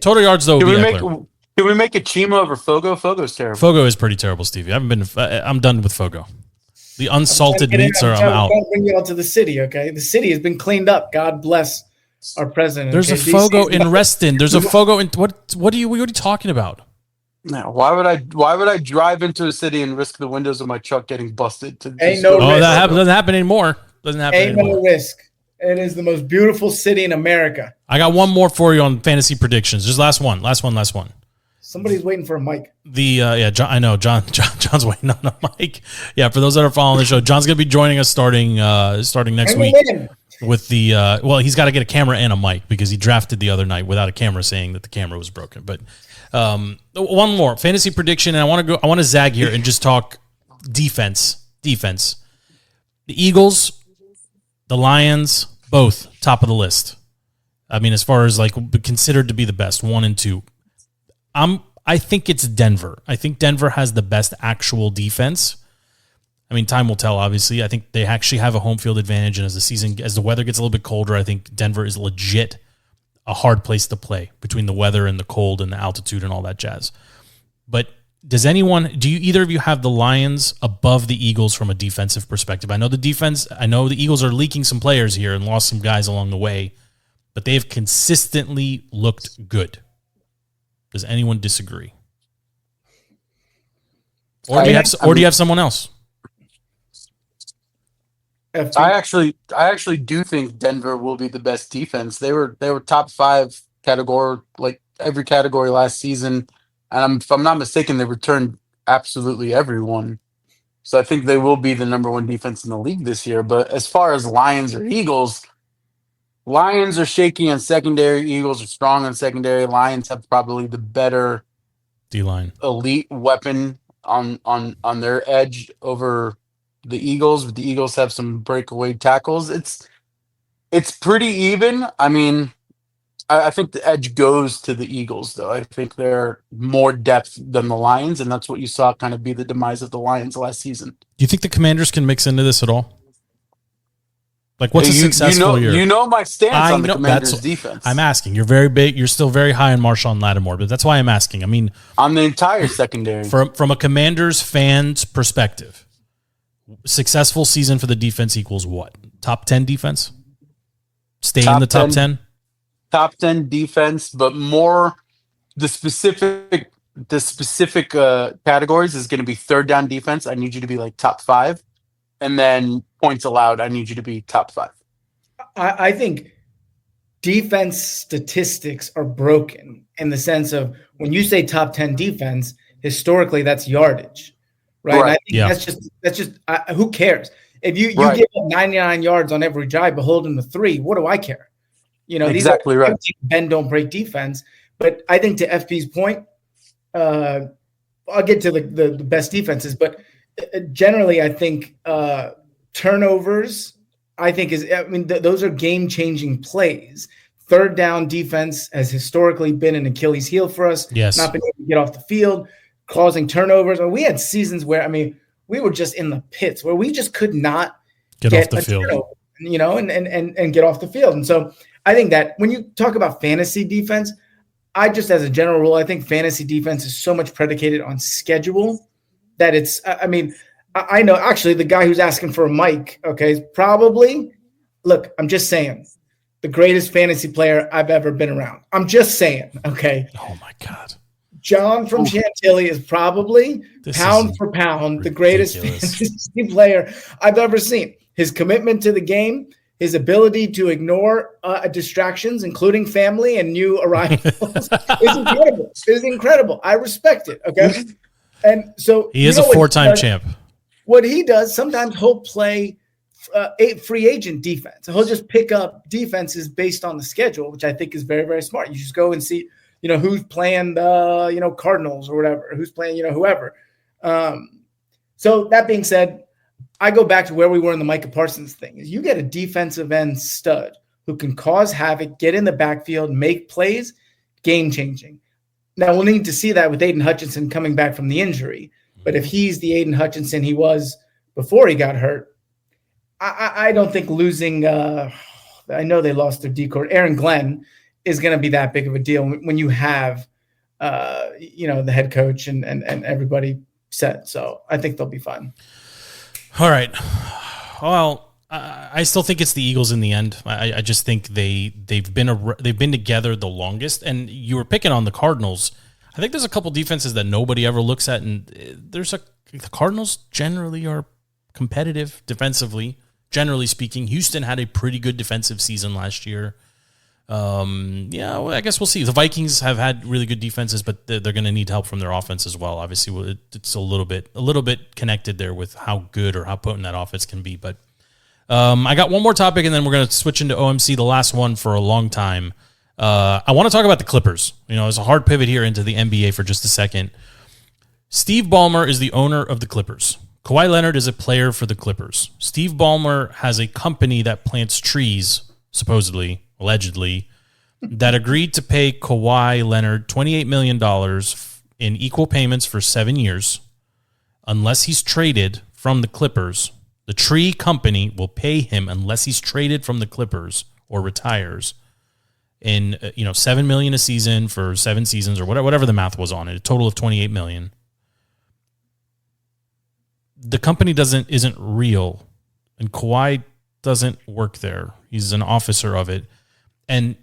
Total yards though.
Can we make a Chima over Fogo? Fogo's terrible.
Fogo is pretty terrible, Stevie. I'm done with Fogo. The unsalted meats I'm out.
I'm bring you all to the city, okay? The city has been cleaned up. God bless our president.
There's a Fogo in Reston. There's a Fogo in what are you talking about?
No, why would I drive into a city and risk the windows of my truck getting busted?
Ain't no risk.
That doesn't happen anymore. Ain't
no risk. It is the most beautiful city in America.
I got one more for you on fantasy predictions. Just last one.
Somebody's waiting for a mic.
John, I know John's waiting on a mic. Yeah, for those that are following the show, John's going to be joining us starting next week with the he's got to get a camera and a mic because he drafted the other night without a camera, saying that the camera was broken. But one more fantasy prediction, and I want to zag here and just talk defense. The Eagles, the Lions, both top of the list. I mean, as far as like considered to be the best, 1 and 2. I think it's Denver. I think Denver has the best actual defense. I mean, time will tell, obviously. I think they actually have a home field advantage, and as the weather gets a little bit colder, I think Denver is legit a hard place to play between the weather and the cold and the altitude and all that jazz. But do either of you have the Lions above the Eagles from a defensive perspective? I know the Eagles are leaking some players here and lost some guys along the way, but they have consistently looked good. Does anyone disagree? Or do you have someone else?
FP?
I actually do think Denver will be the best defense. They were top 5 category, like every category last season, and if I'm not mistaken, they returned absolutely everyone. So I think they will be the number 1 defense in the league this year. But as far as Lions or Eagles, Lions are shaky on secondary. Eagles are strong on secondary. Lions have probably the better
D-line
elite weapon on their edge over the Eagles. But the Eagles have some breakaway tackles. It's pretty even. I mean, I think the edge goes to the Eagles, though. I think they're more depth than the Lions, and that's what you saw kind of be the demise of the Lions last season.
Do you think the Commanders can mix into this at all? Like, what's a successful year?
You know my stance on the Commanders' defense.
I'm asking. You're very big. You're still very high on Marshawn Lattimore, but that's why I'm asking. I mean,
on the entire secondary.
From a Commanders fan's perspective, successful season for the defense equals what? Top 10 defense? Stay in the top 10?
Top 10 defense, but more the specific categories is going to be third down defense. I need you to be like top 5, and then points allowed. I need you to be top 5.
I think defense statistics are broken in the sense of when you say top 10 defense, historically that's yardage, right? And I think that's just who cares if you give up 99 yards on every drive, but hold them to 3. What do I care? You know,
exactly right.
Bend don't break defense. But I think to FP's point, I'll get to the best defenses, but generally I think turnovers, I think those are game-changing plays. Third down defense has historically been an Achilles heel for us.
Yes.
Not been able to get off the field, causing turnovers. We had seasons where, we were just in the pits where we just could not
get off the field,
turnover, you know, and get off the field. And so I think that when you talk about fantasy defense, I just, as a general rule, I think fantasy defense is so much predicated on schedule that it's, I know actually the guy who's asking for a mic, okay, is probably, look, I'm just saying, the greatest fantasy player I've ever been around. I'm just saying, okay.
Oh my God.
John from Chantilly is probably pound for pound the greatest fantasy player I've ever seen. His commitment to the game, his ability to ignore distractions, including family and new arrivals, is incredible. Is incredible. I respect it. Okay, and so
he is a 4-time champ.
What he does, sometimes he'll play free agent defense. He'll just pick up defenses based on the schedule, which I think is very, very smart. You just go and see, you know, who's playing the, Cardinals or whatever, who's playing, whoever. So that being said, I go back to where we were in the Micah Parsons thing. Is you get a defensive end stud who can cause havoc, get in the backfield, make plays, game-changing. Now, we'll need to see that with Aiden Hutchinson coming back from the injury. But if he's the Aiden Hutchinson he was before he got hurt, I don't think losing I know they lost their D-court. Aaron Glenn is going to be that big of a deal when you have, the head coach and everybody set. So I think they'll be fine.
All right. Well, I still think it's the Eagles in the end. I just think they've been together the longest. And you were picking on the Cardinals. I think there's a couple defenses that nobody ever looks at, and the Cardinals generally are competitive defensively. Generally speaking, Houston had a pretty good defensive season last year. I guess we'll see. The Vikings have had really good defenses, but they're going to need help from their offense as well. Obviously, it's a little bit connected there with how good or how potent that offense can be. But I got one more topic, and then we're going to switch into OMC, the last one for a long time. I want to talk about the Clippers. It's a hard pivot here into the NBA for just a second. Steve Ballmer is the owner of the Clippers. Kawhi Leonard is a player for the Clippers. Steve Ballmer has a company that plants trees, supposedly, allegedly, that agreed to pay Kawhi Leonard $28 million in equal payments for 7 years. Unless he's traded from the Clippers, the tree company will pay him unless he's traded from the Clippers or retires in $7 million a season for 7 seasons or whatever the math was on it, a total of $28 million. The company isn't real, and Kawhi doesn't work there. He's an officer of it. And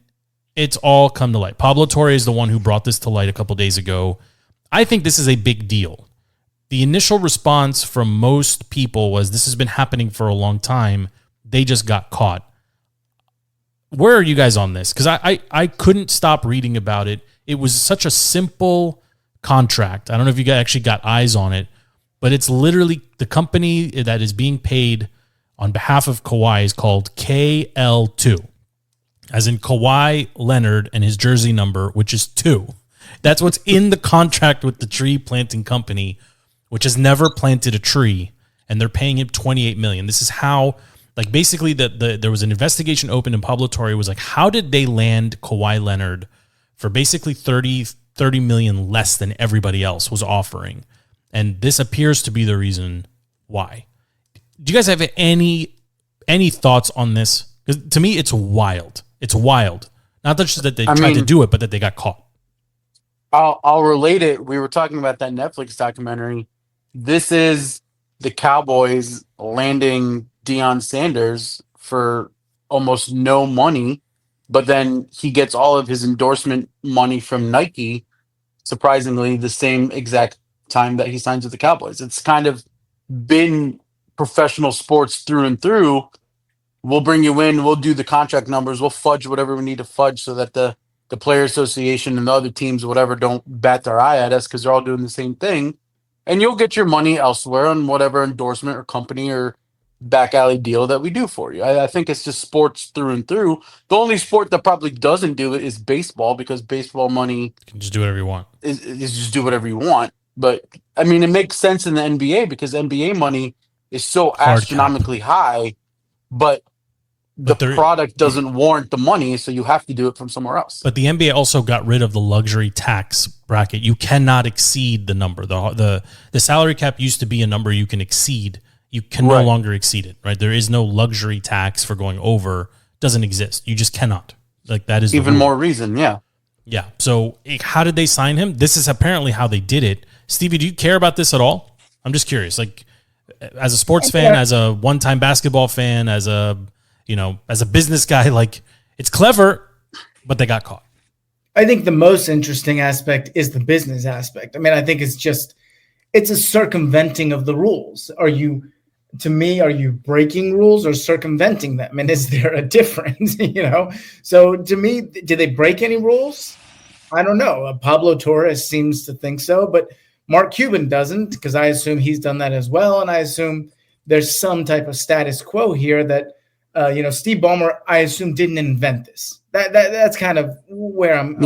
it's all come to light. Pablo Torre is the one who brought this to light a couple days ago. I think this is a big deal. The initial response from most people was this has been happening for a long time. they just got caught. Where are you guys on this? Because I couldn't stop reading about it. It was such a simple contract. I don't know if you guys actually got eyes on it, but it's literally the company that is being paid on behalf of Kawhi is called KL2, as in Kawhi Leonard and his jersey number, which is 2. That's what's in the contract with the tree planting company, which has never planted a tree, and they're paying him $28 million. This is how, like, basically there was an investigation opened in Pablo Torre. Was like, how did they land Kawhi Leonard for basically 30 million less than everybody else was offering? And this appears to be the reason why. Do you guys have any thoughts on this? Because to me, it's wild. It's wild. Not just that they tried to do it, but that they got caught.
I'll relate it. We were talking about that Netflix documentary. This is the Cowboys landing Deion Sanders for almost no money, but then he gets all of his endorsement money from Nike, surprisingly, the same exact time that he signs with the Cowboys. It's kind of been professional sports through and through. We'll bring you in, we'll do the contract numbers, we'll fudge whatever we need to fudge so that the player association and the other teams, whatever, don't bat their eye at us because they're all doing the same thing. And you'll get your money elsewhere on whatever endorsement or company or back alley deal that we do for you. I think it's just sports through and through. The only sport that probably doesn't do it is baseball, because baseball money
You can just do whatever you want.
is just do whatever you want. But I mean, it makes sense in the NBA because NBA money is so
Hard
astronomically high, but the product doesn't warrant the money, so you have to do it from somewhere else.
But the NBA also got rid of the luxury tax bracket. You cannot exceed the number. The salary cap used to be a number you can exceed. You can no longer exceed it, right? There is no luxury tax for going over. Doesn't exist. You just cannot. Like, that is the
Even
rule.
more reason, yeah.
Yeah. So how did they sign him? This is apparently how they did it. Stevie, do you care about this at all? I'm just curious. Like, as a sports fan, as a one-time basketball fan, as a business guy, like, it's clever, but they got caught.
I think the most interesting aspect is the business aspect. I mean, I think it's a circumventing of the rules. Are you breaking rules or circumventing them? And is there a difference? So to me, did they break any rules? I don't know. Pablo Torres seems to think so, but Mark Cuban doesn't, because I assume he's done that as well. And I assume there's some type of status quo here that, Steve Ballmer, I assume, didn't invent this. That's kind of where I'm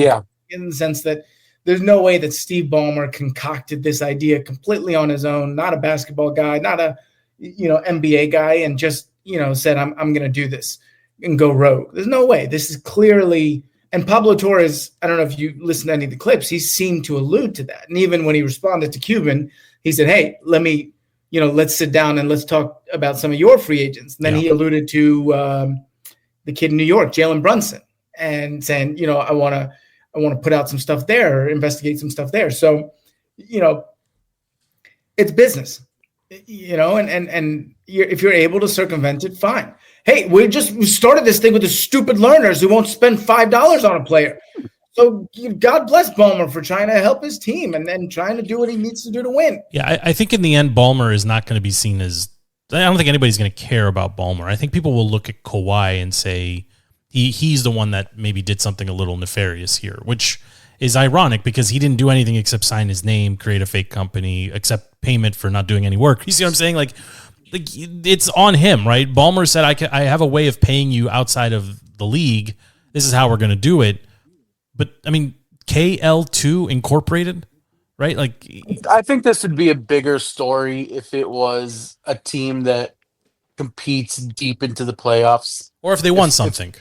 in the sense that there's no way that Steve Ballmer concocted this idea completely on his own, not a basketball guy, not a NBA guy, and just said, I'm going to do this and go rogue. There's no way. This is clearly, and Pablo Torres, I don't know if you listen to any of the clips, he seemed to allude to that. And even when he responded to Cuban, he said, hey, let's sit down and let's talk about some of your free agents. And then he alluded to the kid in New York, Jalen Brunson, and saying, I want to put out some stuff there, or investigate some stuff there. So, it's business, and if you're able to circumvent it, fine. Hey, we started this thing with the stupid learners who won't spend $5 on a player. So God bless Ballmer for trying to help his team and then trying to do what he needs to do to win.
Yeah, I think in the end, Ballmer is not going to be seen as – I don't think anybody's going to care about Ballmer. I think people will look at Kawhi and say he's the one that maybe did something a little nefarious here, which is ironic because he didn't do anything except sign his name, create a fake company, accept payment for not doing any work. You see what I'm saying? Like it's on him, right? Ballmer said, I have a way of paying you outside of the league. This is how we're going to do it. But, I mean, KL2 Incorporated, right? Like,
I think this would be a bigger story if it was a team that competes deep into the playoffs.
Or if they won something.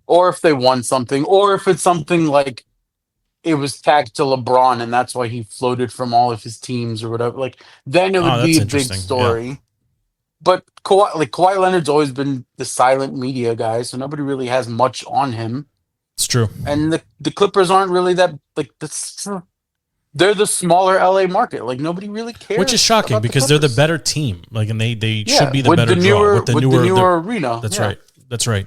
Or if it's something like it was tagged to LeBron and that's why he floated from all of his teams or whatever. Like, then it would be a big story. Yeah. But Kawhi Leonard's always been the silent media guy, so nobody really has much on him.
It's true.
And the Clippers aren't really that, they're the smaller LA market. Like, nobody really cares.
Which is shocking because they're the better team. Like, and they should be the better draw.
With the newer arena.
That's right. That's right.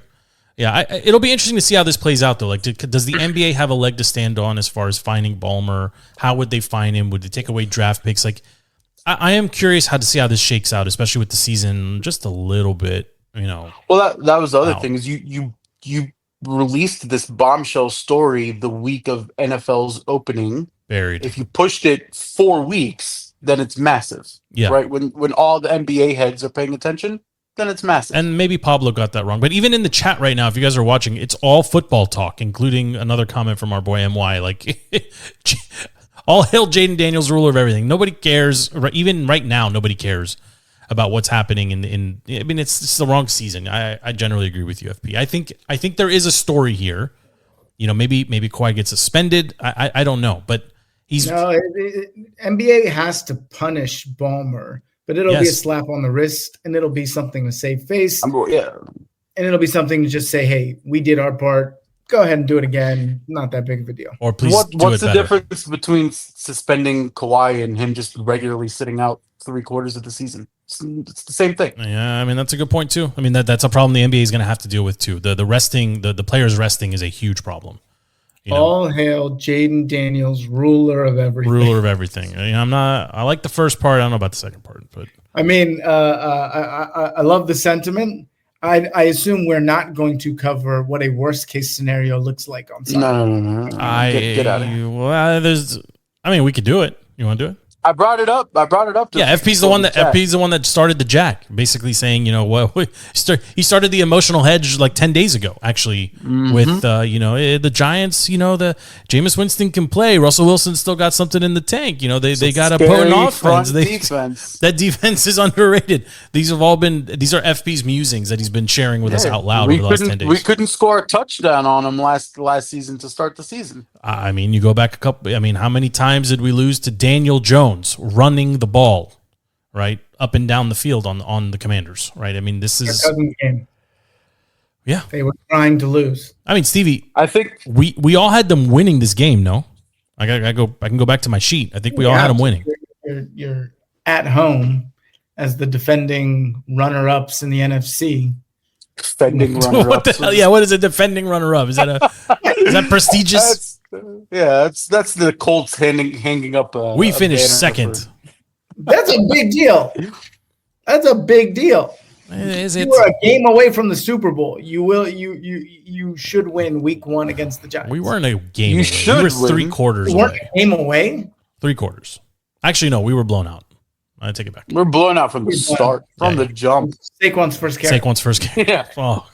Yeah, it'll be interesting to see how this plays out, though. Like, does the NBA have a leg to stand on as far as finding Ballmer? How would they find him? Would they take away draft picks? Like, I am curious to see how this shakes out, especially with the season just a little bit
Well, that was the other
Wow.
thing is you released this bombshell story the week of NFL's opening.
Buried.
If you pushed it 4 weeks, then it's massive.
Yeah.
Right? When all the NBA heads are paying attention, then it's massive.
And maybe Pablo got that wrong. But even in the chat right now, if you guys are watching, it's all football talk, including another comment from our boy MY. Like, all hail Jaden Daniels, ruler of everything. Nobody cares. Even right now, nobody cares about what's happening in I mean, it's the wrong season. I generally agree with you, FP. I think there is a story here. Maybe Kawhi gets suspended. I don't know, but
NBA has to punish Ballmer, but it'll be a slap on the wrist, and it'll be something to save face. And it'll be something to just say, "Hey, we did our part. Go ahead and do it again. Not that big of a deal."
Or please,
what's the difference between suspending Kawhi and him just regularly sitting out 3/4 of the season? It's the same thing.
Yeah, I mean, that's a good point too. I mean, that's a problem the NBA is going to have to deal with too. The resting, the players resting is a huge problem.
All hail Jaden Daniels, ruler of everything.
Ruler of everything. I like the first part. I don't know about the second part, but
I mean, I love the sentiment. I assume we're not going to cover what a worst case scenario looks like on Sunday.
No. Get out of here.
Well, we could do it. You want to do it?
I brought it up.
FP's the one that started the jack, basically saying, he started the emotional hedge like 10 days ago, actually, with the Giants. The Jameis Winston can play. Russell Wilson still got something in the tank. They got a potent offense.
Defense.
That defense is underrated. These are FP's musings that he's been sharing with us out loud over the last 10 days.
We couldn't score a touchdown on him last season to start the season.
I mean, you go back a couple. I mean, how many times did we lose to Daniel Jones running the ball, right, up and down the field on the Commanders, right? I mean, this is
game.
Yeah,
they were trying to lose.
I mean, Stevie,
I think
we all had them winning this game. No, I can go back to my sheet. I think we all had them winning.
You're at home as the defending runner-ups in the NFC.
Defending runner-ups.
What the hell? Yeah, what is a defending runner-up? Is that prestigious?
That's the Colts hanging up.
We finished second.
That's a big deal. That's a big deal. You were a game away from the Super Bowl. You should win Week 1 against the Giants.
We weren't a game.
You should.
We were 3 quarters
away.
A
game away.
3 quarters. Actually, no, we were blown out. I take it back.
We're blown out from the start, from the jump.
Saquon's first carry.
Yeah.
Oh,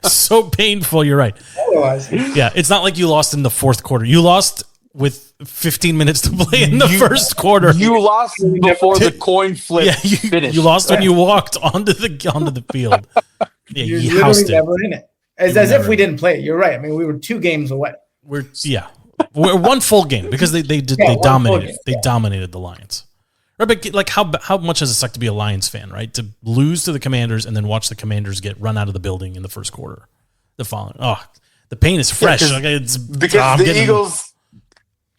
so painful. You're right. Yeah, it's not like you lost in the 4th quarter. You lost with 15 minutes to play in the first quarter.
You lost before the coin flip finished.
You lost when you walked onto the field. Yeah,
you're literally never in it. As if we didn't play. You're right. I mean, we were 2 games away.
We're 1 full game because they dominated. They dominated the Lions. Right, but like how much does it suck to be a Lions fan, right? To lose to the Commanders and then watch the Commanders get run out of the building in the first quarter. The pain is fresh.
Because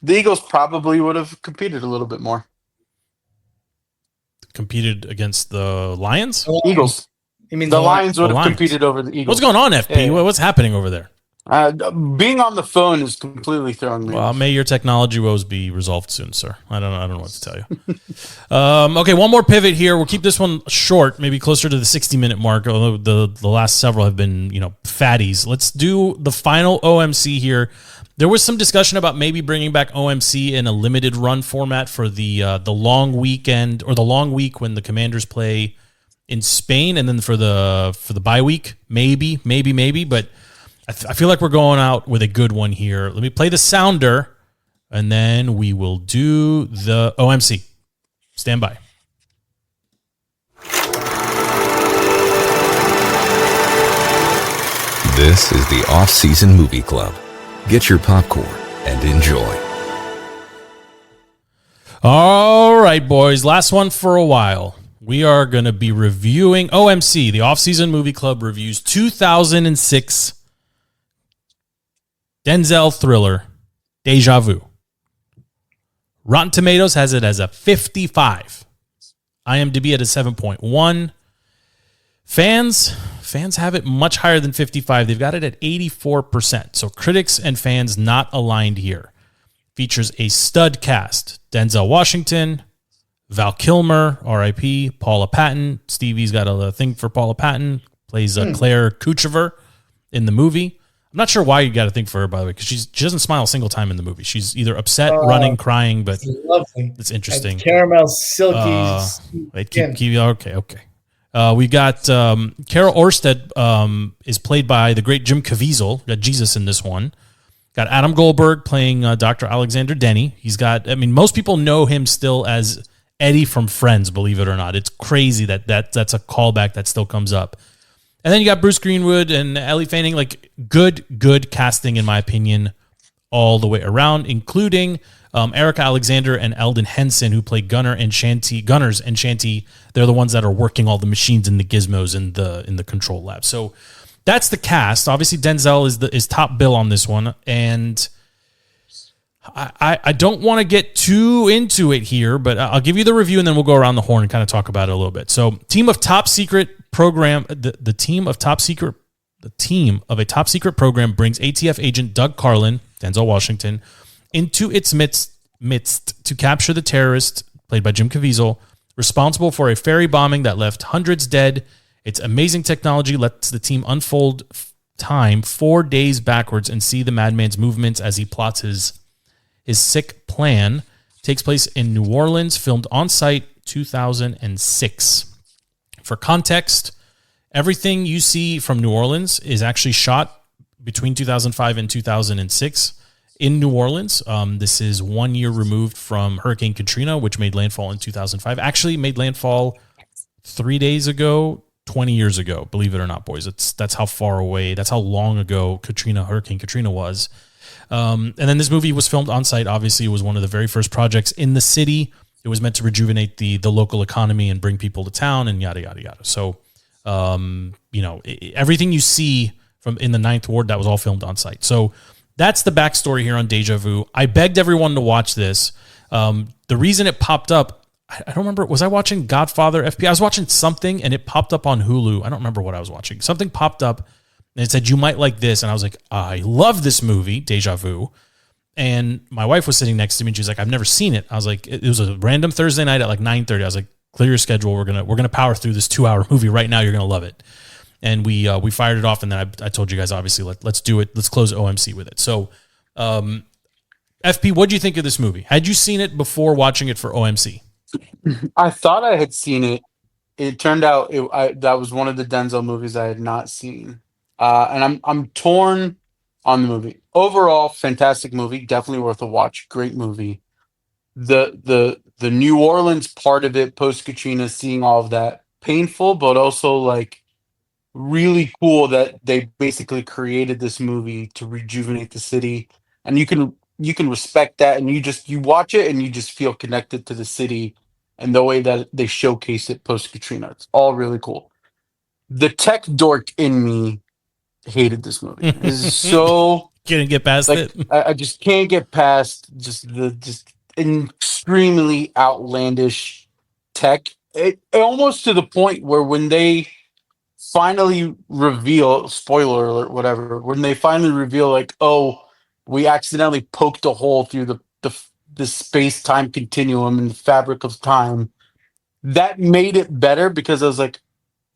the Eagles probably would have competed a little bit more.
Competed against the Lions?
Eagles.
You mean
the Lions would have competed over the Eagles.
What's going on, FP? Yeah. What's happening over there?
Being on the phone is completely throwing me.
Well, may your technology woes be resolved soon, sir. I don't know what to tell you. Okay, one more pivot here. We'll keep this one short, maybe closer to the 60-minute mark, although the last several have been, fatties. Let's do the final OMC here. There was some discussion about maybe bringing back OMC in a limited run format for the long weekend or the long week when the Commanders play in Spain, and then for the bye week, maybe, but I feel like we're going out with a good one here. Let me play the sounder, and then we will do the OMC. Stand by.
This is the Off-Season Movie Club. Get your popcorn and enjoy.
All right, boys. Last one for a while. We are going to be reviewing OMC, the Off-Season Movie Club reviews 2006 Denzel thriller, Deja Vu. Rotten Tomatoes has it as a 55. IMDb at a 7.1. Fans have it much higher than 55. They've got it at 84%. So critics and fans not aligned here. Features a stud cast. Denzel Washington, Val Kilmer, R.I.P., Paula Patton. Stevie's got a thing for Paula Patton. plays Claire Kuchever in the movie. I'm not sure why you got to think for her, by the way, because she doesn't smile a single time in the movie. She's either upset, running, crying, but
lovely.
it's interesting.
Caramel, silky skin.
Okay. We got Carol Orsted is played by the great Jim Caviezel. Got Jesus in this one. Got Adam Goldberg playing Dr. Alexander Denny. Most people know him still as Eddie from Friends, believe it or not. It's crazy that's a callback that still comes up. And then you got Bruce Greenwood and Ellie Fanning. Like, good casting, in my opinion, all the way around, including Erica Alexander and Eldon Henson, who play Gunners and Shanty. They're the ones that are working all the machines and the gizmos in the control lab. So that's the cast. Obviously, Denzel is top bill on this one, and I don't want to get too into it here, but I'll give you the review, and then we'll go around the horn and kind of talk about it a little bit. So, team of a top secret program brings ATF agent Doug Carlin, Denzel Washington, into its midst to capture the terrorist, played by Jim Caviezel, responsible for a ferry bombing that left hundreds dead. Its amazing technology lets the team unfold time 4 days backwards and see the madman's movements as he plots his sick plan. Takes place in New Orleans, filmed on site 2006. For context, everything you see from New Orleans is actually shot between 2005 and 2006 in New Orleans. This is 1 year removed from Hurricane Katrina, which made landfall in 2005. Actually made landfall 3 days ago, 20 years ago, believe it or not, boys. That's how far away, that's how long ago Hurricane Katrina was. And then this movie was filmed on site. Obviously, it was one of the very first projects in the city. It was meant to rejuvenate the local economy and bring people to town and yada, yada, yada. So, everything you see from in the Ninth Ward, that was all filmed on site. So that's the backstory here on Deja Vu. I begged everyone to watch this. The reason it popped up, I don't remember. Was I watching Godfather FP? I was watching something and it popped up on Hulu. I don't remember what I was watching. Something popped up and it said, you might like this. And I was like, I love this movie, Deja Vu. And my wife was sitting next to me and she's like, I've never seen it. I was like, it was a random Thursday night at like 9:30. I was like, clear your schedule. We're gonna power through this 2-hour movie right now. You're gonna love it. And we fired it off. And then I told you guys, obviously, let's do it. Let's close OMC with it. So, FP, what do you think of this movie? Had you seen it before watching it for OMC?
I thought I had seen it. It turned out that was one of the Denzel movies I had not seen, and I'm torn on the movie. Overall, fantastic movie, definitely worth a watch. Great movie. The New Orleans part of it, post Katrina, seeing all of that, painful, but also like really cool that they basically created this movie to rejuvenate the city, and you can respect that, and you watch it and you just feel connected to the city and the way that they showcase it post Katrina. It's all really cool. The tech dork in me hated this movie. This is so
couldn't get past it.
I just can't get past just extremely outlandish tech. It almost to the point where when they finally reveal, spoiler alert, whatever, when they finally reveal like, oh, we accidentally poked a hole through the space-time continuum and the fabric of time, that made it better because I was like,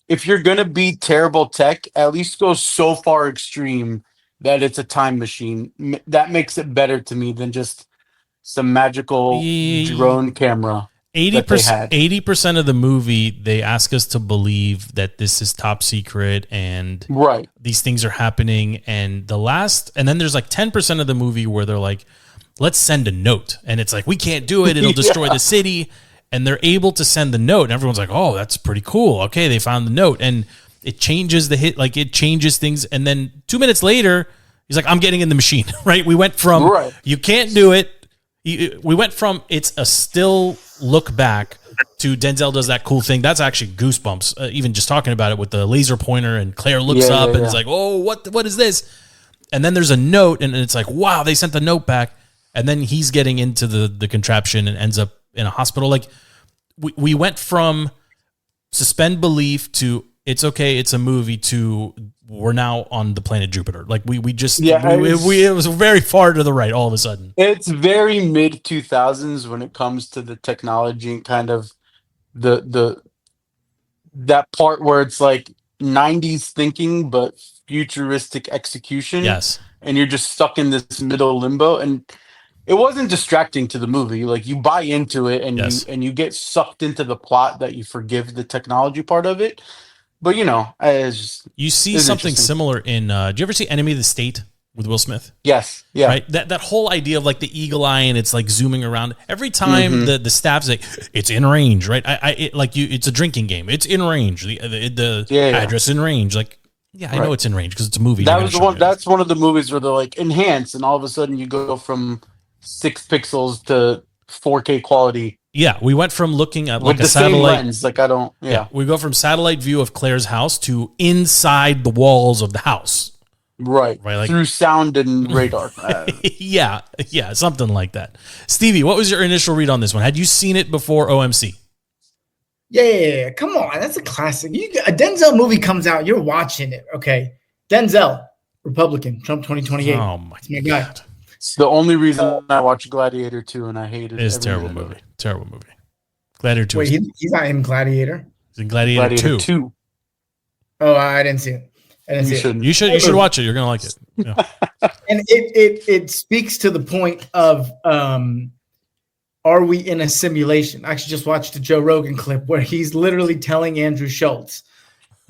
if you're going to be terrible tech, at least go so far extreme that it's a time machine. That makes it better to me than just some magical drone camera.
80% of the movie, they ask us to believe that this is top secret and
right,
these things are happening. And then there's like 10% of the movie where they're like, let's send a note. And it's like, we can't do it. It'll destroy the city. And they're able to send the note. And everyone's like, oh, that's pretty cool. Okay, they found the note. And it changes the hit, like it changes things. And then 2 minutes later, he's like, I'm getting in the machine, right? We went from, you can't do it. We went from, it's a still look back to Denzel does that cool thing. That's actually goosebumps. Even just talking about it with the laser pointer and Claire looks up and it's like, oh, what is this? And then there's a note and it's like, wow, they sent the note back. And then he's getting into the contraption and ends up in a hospital. Like we went from suspend belief to it's okay, it's a movie to we're now on the planet Jupiter. Like we it was very far to the right all of a sudden.
It's very mid 2000s when it comes to the technology and kind of the that part where it's like 90s thinking, but futuristic execution.
Yes.
And you're just stuck in this middle limbo. And it wasn't distracting to the movie. Like, you buy into it and you get sucked into the plot that you forgive the technology part of it. But, you know,
you see something similar in, do you ever see Enemy of the State with Will Smith?
Yes. Yeah.
Right. That whole idea of like the eagle eye and it's like zooming around every time the staff's like, it's in range, right? It's a drinking game. It's in range. The address in range. Like, I know it's in range because it's a movie.
That was one. That's one of the movies where they're like enhance, and all of a sudden you go from 6 pixels to 4K quality.
Yeah, we went from looking at like
with
a satellite
same lens. Like, I don't. Yeah,
we go from satellite view of Claire's house to inside the walls of the house.
Right,
like,
through sound and radar.
yeah, something like that. Stevie, what was your initial read on this one? Had you seen it before OMC?
Yeah. Come on, that's a classic. A Denzel movie comes out, you're watching it. Okay, Denzel, Republican, Trump 2028.
Oh my
God.
It's the only reason I watched Gladiator 2 and I hated it.
It's a terrible movie. Terrible movie. Gladiator 2.
Wait, he's not in Gladiator.
He's in Gladiator 2.
Oh, I didn't see it.
You should watch it. You're gonna like it. Yeah.
And it speaks to the point of are we in a simulation? I actually just watched a Joe Rogan clip where he's literally telling Andrew Schultz,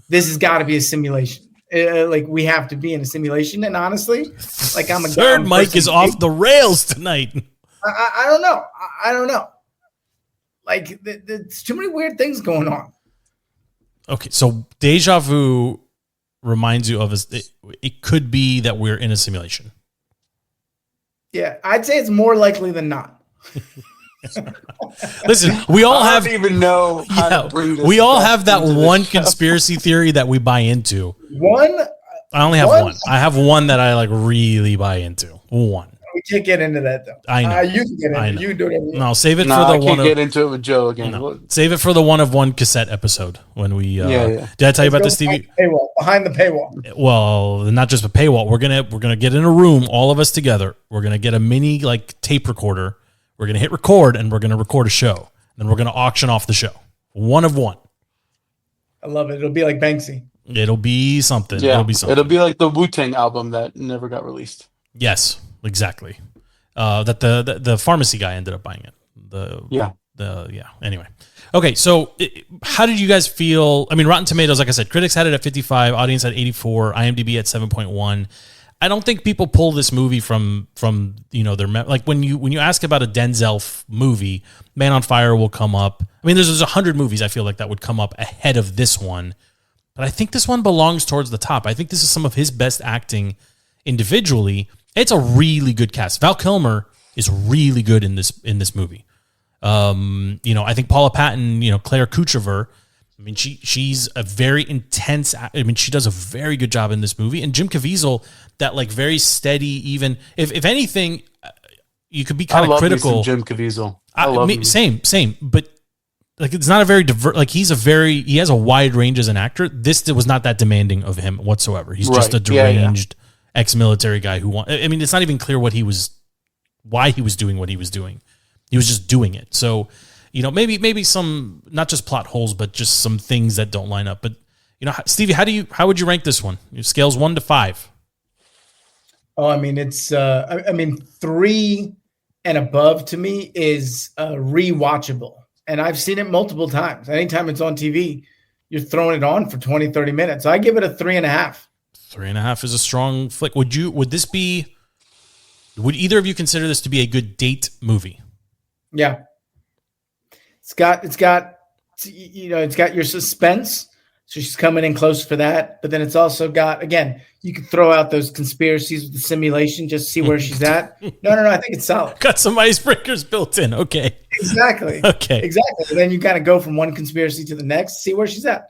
"This has got to be a simulation. Like, we have to be in a simulation." And honestly, like, I'm a
third mic is off the rails tonight.
I don't know. I don't know. Like, there's too many weird things going on.
Okay, so Deja Vu reminds you of it could be that we're in a simulation.
Yeah, I'd say it's more likely than not.
Listen, we all
I don't even know how to bring this.
We all have that one conspiracy theory that we buy into. I only have one. I have one that I like really buy into. One.
We can't get into that though.
I know.
You can get into it. You can do it.
No, save it for the
I
one.
Can't get into it with Joe again.
No. Save it for the one of one cassette episode when we. Did I tell you about this, Stevie?
Behind the paywall.
Well, not just a paywall. We're gonna get in a room, all of us together. We're gonna get a mini like tape recorder. We're gonna hit record and we're gonna record a show. Then we're gonna auction off the show. One of one.
I love it. It'll be like Banksy.
It'll be something.
Yeah,
it'll be something.
It'll be like the Wu-Tang album that never got released.
Yes, exactly. That the pharmacy guy ended up buying it. Anyway, okay. So, how did you guys feel? I mean, Rotten Tomatoes, like I said, critics had it at 55, audience at 84, IMDb at 7.1. I don't think people pull this movie from their like when you ask about a Denzel movie, Man on Fire will come up. I mean, there's 100 movies I feel like that would come up ahead of this one, but I think this one belongs towards the top. I think this is some of his best acting individually. It's a really good cast. Val Kilmer is really good in this movie. I think Paula Patton, Claire Kuchever. I mean, she's a very intense. I mean, she does a very good job in this movie. And Jim Caviezel, that like very steady. Even if anything, you could be kind of critical.
Me some Jim Caviezel. I love him.
Same. But like, it's not a very diverse. Like, he has a wide range as an actor. This was not that demanding of him whatsoever. He's just a deranged ex-military guy who I mean, it's not even clear why he was doing what he was doing. He was just doing it. So, maybe some, not just plot holes, but just some things that don't line up. But, Stevie, how would you rank this one? Your scales 1 to 5.
Oh, I mean, it's, 3 and above to me is rewatchable. And I've seen it multiple times. Anytime it's on TV, you're throwing it on for 20, 30 minutes. So I give it a 3.5.
3.5 is a strong flick. Would either of you consider this to be a good date movie?
Yeah. It's got your suspense. So she's coming in close for that. But then it's also got, again, you could throw out those conspiracies with the simulation, just see where she's at. No, I think it's solid.
Got some icebreakers built in. Okay.
Exactly.
Okay.
Exactly. And then you kind of go from one conspiracy to the next, see where she's at.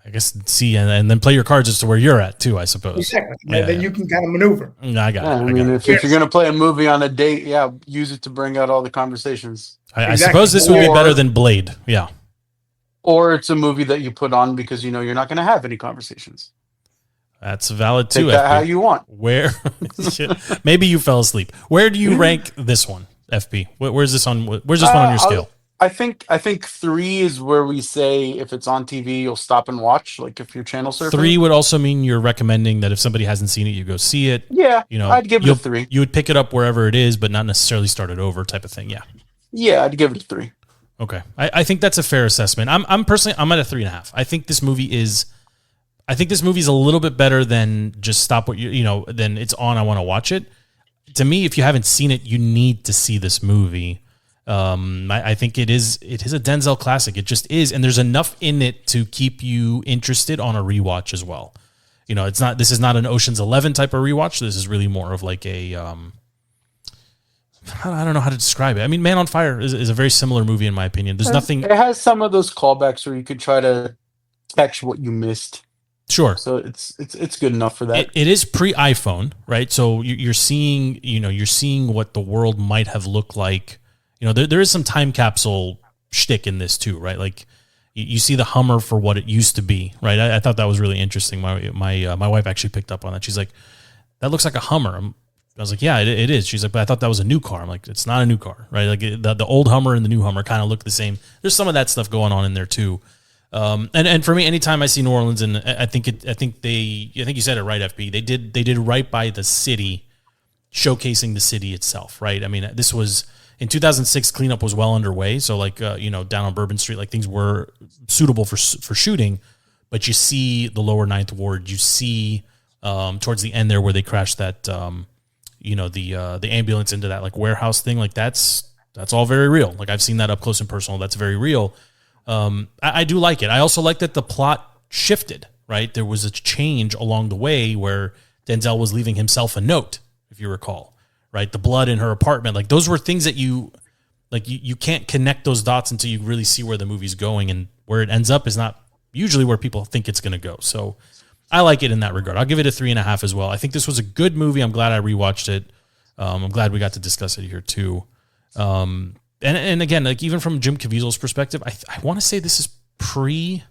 I guess see, and then play your cards as to where you're at too, I suppose.
Exactly. Then you can kind of maneuver.
I got it.
If you're going to play a movie on a date, use it to bring out all the conversations.
I suppose this would be better than Blade. Yeah.
Or it's a movie that you put on because you're not going to have any conversations.
That's valid too.
Take that how you want.
Where? Maybe you fell asleep. Where do you rank this one, FP? Where's this on? Where's this one on your scale?
I think 3 is where we say if it's on TV, you'll stop and watch. Like if you're channel surfing.
3 would also mean you're recommending that if somebody hasn't seen it, you go see it.
Yeah, I'd give it a 3.
You would pick it up wherever it is, but not necessarily start it over, type of thing. Yeah.
Yeah, I'd give it a 3.
Okay, I think that's a fair assessment. I'm personally at a 3.5. I think this movie is a little bit better than just stop what then it's on. I want to watch it. To me, if you haven't seen it, you need to see this movie. I think it is a Denzel classic. It just is, and there's enough in it to keep you interested on a rewatch as well. This is not an Ocean's 11 type of rewatch. This is really more of like a I don't know how to describe it. I mean, Man on Fire is a very similar movie in my opinion. There's nothing.
It has some of those callbacks where you could try to catch what you missed.
Sure.
So it's good enough for that.
It is pre-iPhone, right? So you're seeing what the world might have looked like. There is some time capsule shtick in this too, right? Like you see the Hummer for what it used to be, right? I thought that was really interesting. My wife actually picked up on that. She's like, "That looks like a Hummer." I was like, "Yeah, it is." She's like, "But I thought that was a new car." I'm like, "It's not a new car, right? Like the old Hummer and the new Hummer kind of look the same." There's some of that stuff going on in there too. And for me, anytime I see New Orleans, and I think you said it right, FB. They did right by the city, showcasing the city itself, right? I mean, this was in 2006. Cleanup was well underway, so like down on Bourbon Street, like things were suitable for shooting. But you see the lower Ninth Ward, you see towards the end there where they crashed that. The ambulance into that like warehouse thing, like that's all very real. Like I've seen that up close and personal. That's very real. I do like it. I also like that the plot shifted, right? There was a change along the way where Denzel was leaving himself a note, if you recall, right? The blood in her apartment, like those were things that you can't connect those dots until you really see where the movie's going, and where it ends up is not usually where people think it's going to go. So I like it in that regard. I'll give it a 3.5 as well. I think this was a good movie. I'm glad I rewatched it. I'm glad we got to discuss it here too. And again, like even from Jim Caviezel's perspective, I want to say this is pre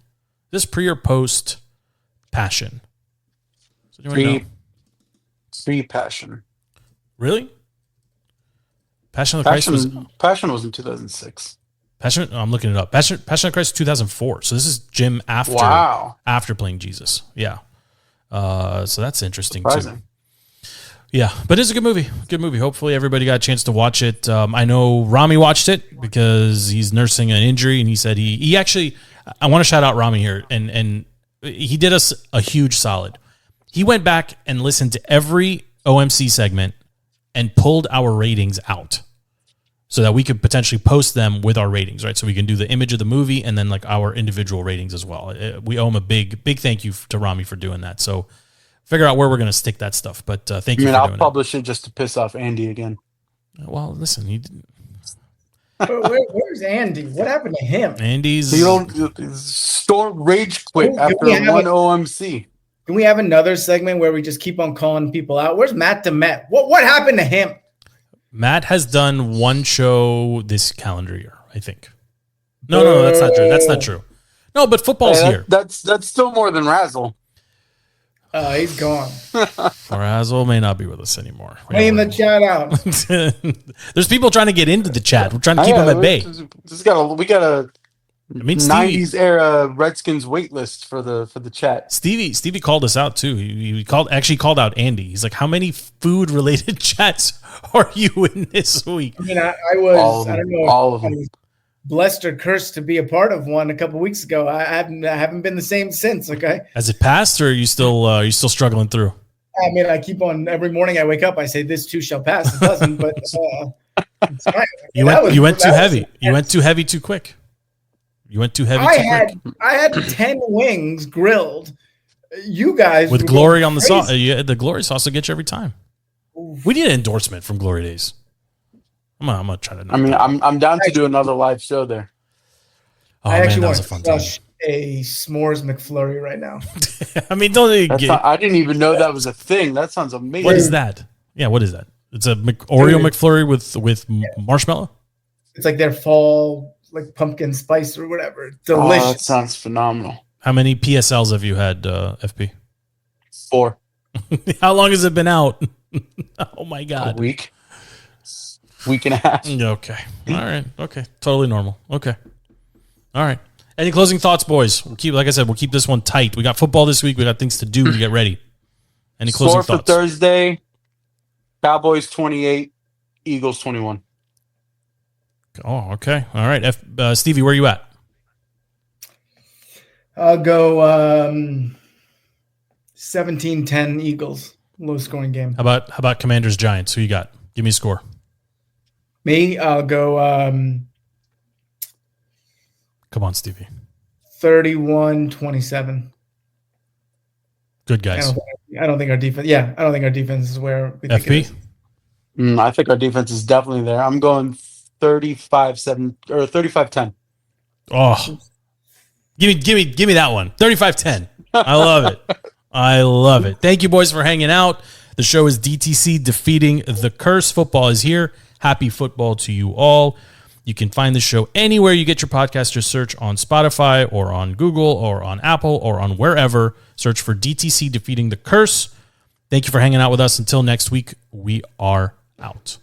or post Passion.
Pre-Passion.
Really? Passion of the Christ
was in 2006.
Passion. I'm looking it up. Passion of Christ 2004. So this is Jim after playing Jesus. Yeah. So that's interesting too. Yeah, but it's a good movie. Good movie. Hopefully everybody got a chance to watch it. I know Rami watched it because he's nursing an injury, and he said he actually. I want to shout out Rami here, and he did us a huge solid. He went back and listened to every OMC segment and pulled our ratings out, so that we could potentially post them with our ratings, right? So we can do the image of the movie and then like our individual ratings as well. We owe him a big thank you to Rami for doing that. So figure out where we're going to stick that stuff. But thank you.
I'll publish it just to piss off Andy again.
Well, listen,
where's Andy? What happened to him?
Andy's
rage quit after one OMC.
Can we have another segment where we just keep on calling people out? Where's Matt DeMet? What happened to him?
Matt has done one show this calendar year, I think. No, that's not true. That's not true. No, but football's here.
That's still more than Razzle.
He's gone.
Razzle may not be with us anymore.
Clean the chat out.
There's people trying to get into the chat. We're trying to keep them at bay.
We got a 90s era Redskins wait list for the chat.
Stevie called us out too. He called out Andy. He's like, "How many food related chats are you in this week?"
I mean, I was I don't know
all of them.
Blessed or cursed to be a part of one a couple weeks ago. I haven't been the same since. Okay,
has it passed, or are you still struggling through?
I mean, I keep on every morning. I wake up. I say, "This too shall pass." It doesn't, but it's fine.
You went too heavy. You went too heavy too quick. You went too heavy too quick.
I had 10 wings grilled. You guys
with glory on the sauce. The glory sauce will get you every time. Oof. We need an endorsement from Glory Days. I'm gonna try to.
I'm down to do another live show there.
Oh,
I actually
that
want
was a fun
to
time.
crush a s'mores McFlurry right now.
I mean, I
didn't even know that was a thing. That sounds amazing.
What is that? Yeah, what is that? It's a Oreo McFlurry with marshmallow.
It's like their fall, like pumpkin spice or whatever. Delicious.
Oh, that sounds phenomenal.
How many PSLs have you had, FP?
4.
How long has it been out? Oh my God.
A week. week and a half.
Okay. All right. Okay. Totally normal. Okay. All right. Any closing thoughts, boys? Like I said, we'll keep this one tight. We got football this week. We got things to do to get ready. Any closing
Score
thoughts?
for Thursday, Cowboys 28, Eagles 21.
Oh, okay. All right. Stevie, where are you at?
I'll go 17-10 Eagles. Low scoring game.
How about Commanders Giants? Who you got? Give me a score.
Me, I'll go
Come on, Stevie.
31-27.
Good guys.
I don't think our defense. Yeah, I don't think our defense is where we think it is.
I think our defense is definitely there. I'm going 35-7 or 35-10.
Oh, give me that one. 35-10. I love it. I love it. Thank you, boys, for hanging out. The show is DTC Defeating the Curse. Football is here. Happy football to you all. You can find the show anywhere you get your podcast. Just search on Spotify or on Google or on Apple or on wherever. Search for DTC Defeating the Curse. Thank you for hanging out with us. Until next week, we are out.